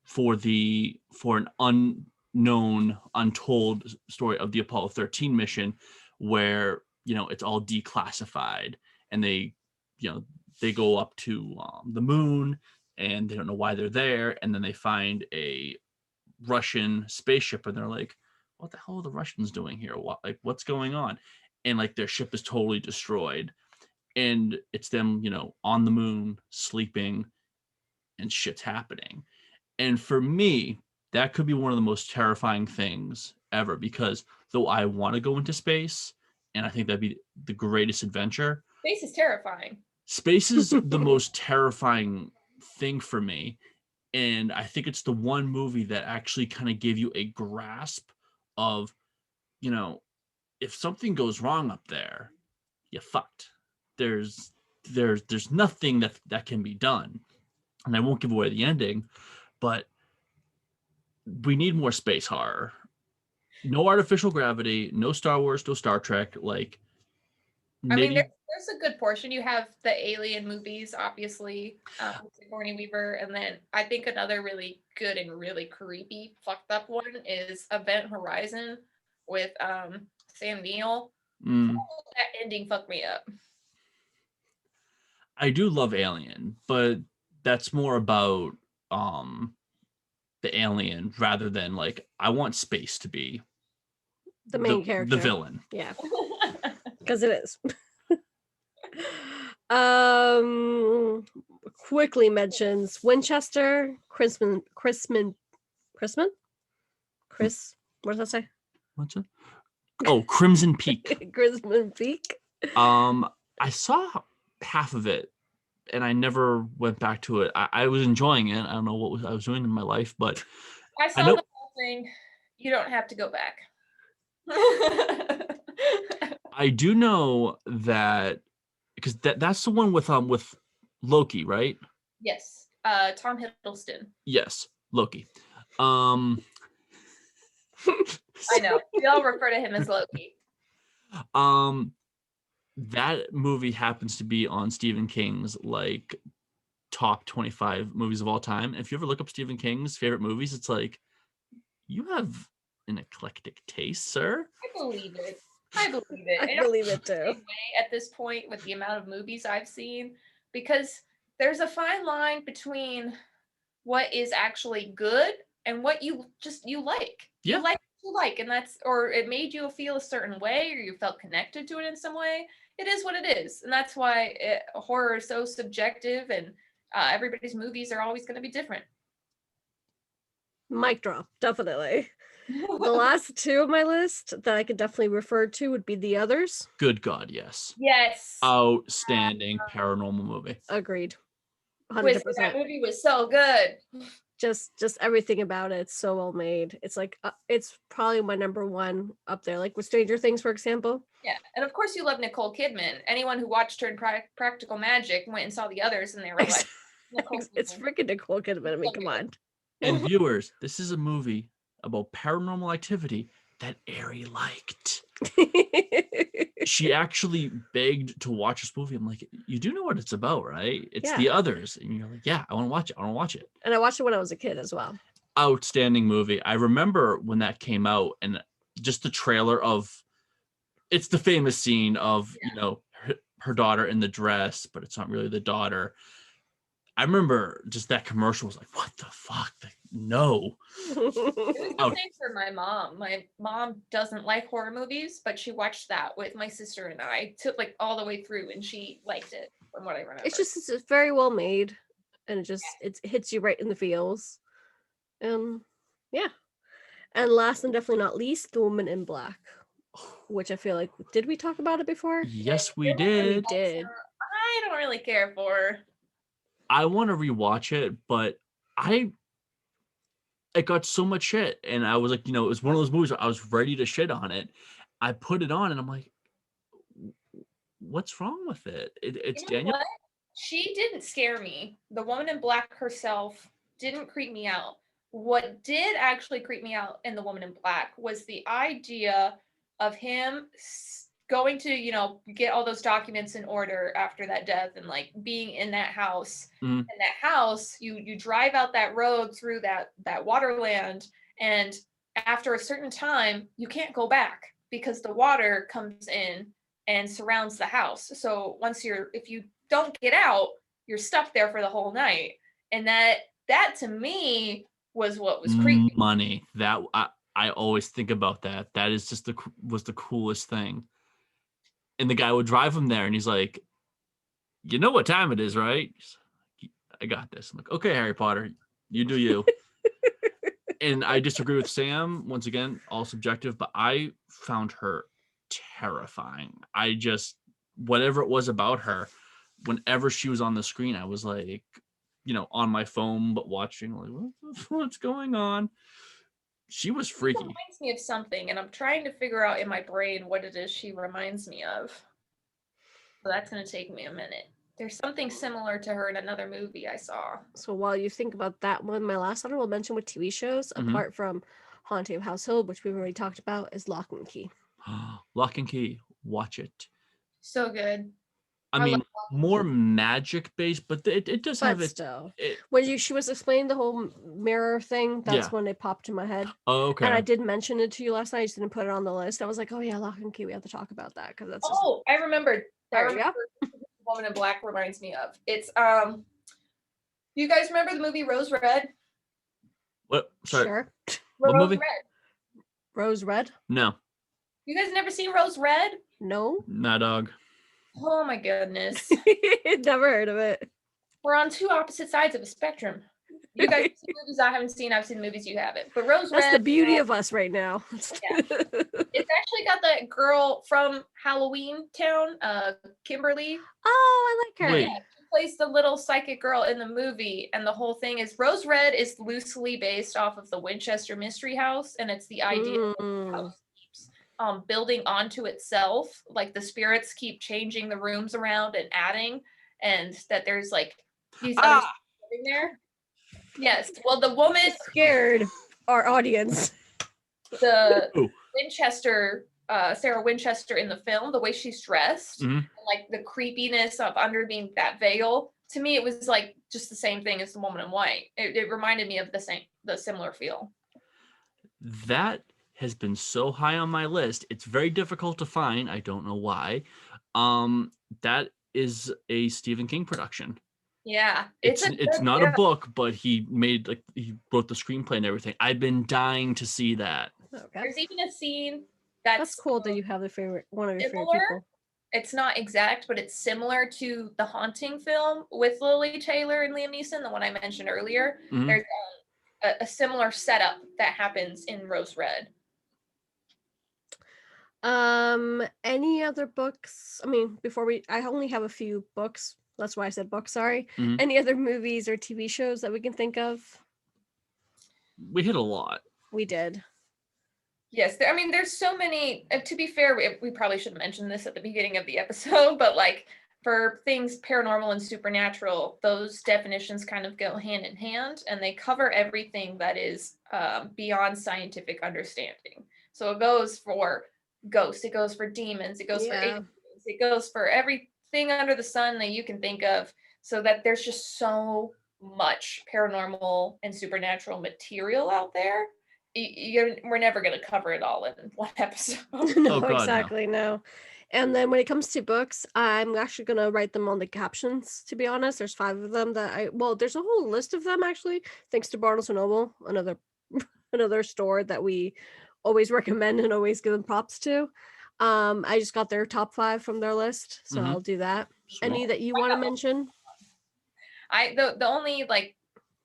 for an unknown, untold story of the Apollo 13 mission, where it's all declassified, and they go up to the moon, and they don't know why they're there, and then they find a Russian spaceship, and they're like, what the hell are the Russians doing here? What's going on? And like their ship is totally destroyed, and it's them on the moon sleeping, and shit's happening. And for me, that could be one of the most terrifying things ever, because though I want to go into space, and I think that'd be the greatest adventure, Space is terrifying. space is the most terrifying thing for me. And I think it's the one movie that actually kind of gave you a grasp of, if something goes wrong up there, you fucked. There's nothing that can be done. And I won't give away the ending, but we need more space horror. No artificial gravity, no Star Wars, no Star Trek. Like, I mean, maybe there's a good portion. You have the Alien movies, obviously, with Sigourney Weaver, and then I think another really good and really creepy, fucked up one is Event Horizon with Sam Neill. That ending fucked me up. I do love Alien, but that's more about the alien rather than like, I want space to be The main character. the villain. Yeah. Because it is. Quickly mentions Winchester, Chris, what does that say? What's it? Oh, Crimson Peak. Crimson Peak. I saw half of it, and I never went back to it. I was enjoying it. I don't know what I was doing in my life, but I saw the whole thing. You don't have to go back. I do know that, because that's the one with Loki, right? Yes. Tom Hiddleston. Yes, Loki. I know. We all refer to him as Loki. That movie happens to be on Stephen King's like top 25 movies of all time. And if you ever look up Stephen King's favorite movies, it's like, you have an eclectic taste, sir. I believe it. I believe it. I believe it too. At this point, with the amount of movies I've seen, because there's a fine line between what is actually good and what you like. Yeah. You like what you like, and that's, or it made you feel a certain way, or you felt connected to it in some way. It is what it is, and that's why horror is so subjective, and everybody's movies are always going to be different. Mic drop, definitely. The last two on my list that I could definitely refer to would be The Others. Good God, yes. Yes. Outstanding paranormal movie. Agreed. Twisted, 100%. that movie was so good. Just everything about it. It's so well made. It's like it's probably my number one up there. Like with Stranger Things, for example. Yeah, and of course you love Nicole Kidman. Anyone who watched her in Practical Magic went and saw The Others, and they were like, Nicole It's Kidman. freaking Nicole Kidman. I mean, come on. And viewers, this is a movie about paranormal activity that Ari liked. She actually begged to watch this movie. I'm like, you do know what it's about, right? It's Yeah. The Others. And you're like, yeah, I want to watch it. I want to watch it. And I watched it when I was a kid as well. Outstanding movie. I remember when that came out and just the trailer of, it's the famous scene of, you know, her daughter in the dress, but it's not really the daughter. I remember just that commercial was like, what the fuck? Like, no. It was the same for my mom. My mom doesn't like horror movies, but she watched that with my sister and I took like all the way through, and she liked it from what I remember. It's very well made, and it hits you right in the feels. Yeah. And last and definitely not least, The Woman in Black, which I feel like, did we talk about it before? Yes, we did. We did. I don't really care for. I want to rewatch it, but it got so much shit, and I was like, you know, it was one of those movies where I was ready to shit on it. I put it on, and I'm like, what's wrong with it? It's You know Daniel. what? She didn't scare me. The Woman in Black herself didn't creep me out. What did actually creep me out in The Woman in Black was the idea of him going to, you know, get all those documents in order after that death, and like being in that house. Mhm. And that house, you drive out that road through that waterland, and after a certain time, you can't go back because the water comes in and surrounds the house. So if you don't get out, you're stuck there for the whole night. And that to me was what was creepy. Money. That I always think about that. That is just was the coolest thing. And the guy would drive him there, and he's like, you know what time it is, right? Like, I got this. I'm like, okay, Harry Potter, you do you. And I disagree with Sam. Once again, all subjective, but I found her terrifying. Whatever it was about her, whenever she was on the screen, I was like, you know, on my phone, but watching, like, what's going on? She was freaky. She reminds me of something, and I'm trying to figure out in my brain what it is she reminds me of. So that's going to take me a minute. There's something similar to her in another movie I saw. So while you think about that one, my last honorable mention with TV shows, apart from Haunting of House Hill, which we've already talked about, is Lock and Key. Lock and Key, watch it. So good. I mean, more magic based, but it does have But it. still, when she was explaining the whole mirror thing, that's Yeah. when it popped in my head. Oh, okay. And I did mention it to you last night. I just didn't put it on the list. I was like, oh yeah, Lock and Key. We have to talk about that because that's. Oh, I remembered. There you go. Woman in Black reminds me of. It's you guys remember the movie Rose Red? What? Sorry. Sure. What Rose movie? Red. Rose Red? No. You guys never seen Rose Red? No. Nah, dog. Oh my goodness. Never heard of it. We're on two opposite sides of a spectrum. You guys have seen movies I haven't seen. I've seen movies you haven't. But Rose Red. That's the beauty of us right now. Yeah. It's actually got that girl from Halloween Town, Kimberly. Oh, I like her. Wait. Yeah, she plays the little psychic girl in the movie, and the whole thing is Rose Red is loosely based off of the Winchester Mystery House, and it's the idea of the house keeps building onto itself. Like the spirits keep changing the rooms around and adding, and that there's like these other living there. Yes. Well, the woman Scared our audience. the Winchester, Sarah Winchester in the film, the way she's dressed, and like the creepiness of underneath that veil. To me, it was like just the same thing as The Woman in White. It reminded me of the similar feel. That has been so high on my list. It's very difficult to find. I don't know why. That is a Stephen King production. Yeah, It's not a book, but he wrote the screenplay and everything. I've been dying to see that. Okay. There's even a scene That's cool that you have one of your favorite people. It's not exact, but it's similar to the Haunting film with Lily Taylor and Liam Neeson, the one I mentioned earlier. There's a similar setup that happens in Rose Red. Any other books? I mean, I only have a few books. That's why I said books, sorry. Mhm. Any other movies or TV shows that we can think of? We hit a lot. We did. Yes, I mean, there's so many. To be fair, we probably should mention this at the beginning of the episode, but like for things paranormal and supernatural, those definitions kind of go hand in hand, and they cover everything that is beyond scientific understanding. So it goes for ghosts, it goes for demons, it goes for Yeah. aliens, it goes for everything under the sun that you can think of. So that there's just so much paranormal and supernatural material out there. We're never going to cover it all in one episode. No, Oh, God, no. exactly, no. And then when it comes to books, I'm actually going to write them on the captions, to be honest. There's 5 of them there's a whole list of them, actually, thanks to Barnes & Noble, another store that we always recommend and always give them props to. I just got their top 5 from their list, so Mhm. I'll do that. Any Sweet. that you want to mention? The only like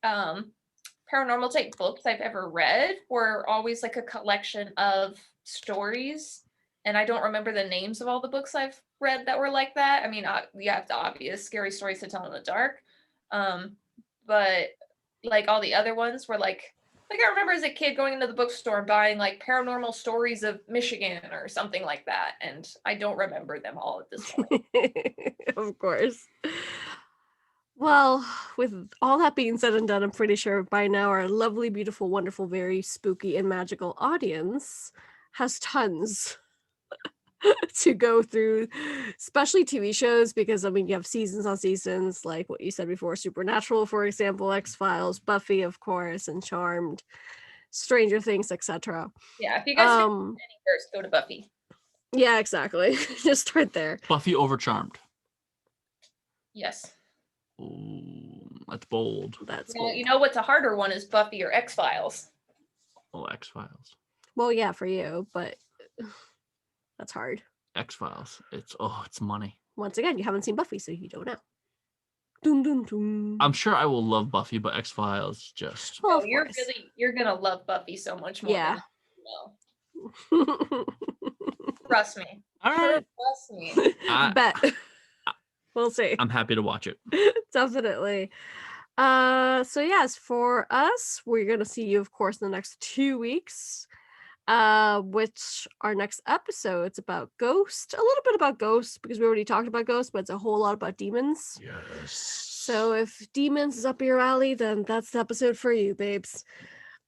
paranormal type books I've ever read were always like a collection of stories, and I don't remember the names of all the books I've read that were like that. I mean, you have the obvious scary stories to tell in the dark, but like all the other ones were like I remember as a kid going into the bookstore and buying like paranormal stories of Michigan or something like that, and I don't remember them all at this point. Of course. Well, with all that being said and done, I'm pretty sure by now our lovely, beautiful, wonderful, very spooky and magical audience has tons to go through, especially TV shows, because I mean, you have seasons on seasons, like what you said before, Supernatural, for example, X-Files, Buffy, of course, and Charmed, Stranger Things, etc. Yeah, if you guys need any first, go to Buffy. Yeah, exactly. Just start there. Buffy over Charmed. Yes. Ooh, that's bold. That's Well, cool. you know what's a harder one is Buffy or X-Files. Oh, X-Files. Well, yeah, for you, but that's hard. X-Files. It's money. Once again, you haven't seen Buffy, so you don't know. Dun, dun, dun. I'm sure I will love Buffy, but X-Files just. Well, Oh, of you're course. you're gonna love Buffy so much more. Yeah. Than you know. Trust me. All right. Trust me. Bet. We'll see. I'm happy to watch it. Definitely. So yes, for us, we're gonna see you, of course, in the next 2 weeks. Which our next episode's about ghosts, a little bit about ghosts, because we already talked about ghosts, but it's a whole lot about demons. Yes. So if demons is up your alley, then that's the episode for you, babes.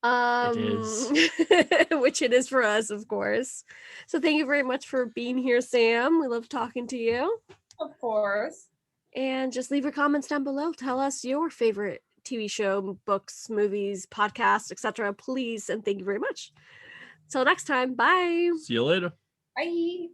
It is. Which it is for us, of course. So thank you very much for being here, Sam. We love talking to you. Of course. And just leave your comments down below. Tell us your favorite TV show, books, movies, podcasts, etc. Please, and thank you very much. Till next time, bye. See you later. Bye.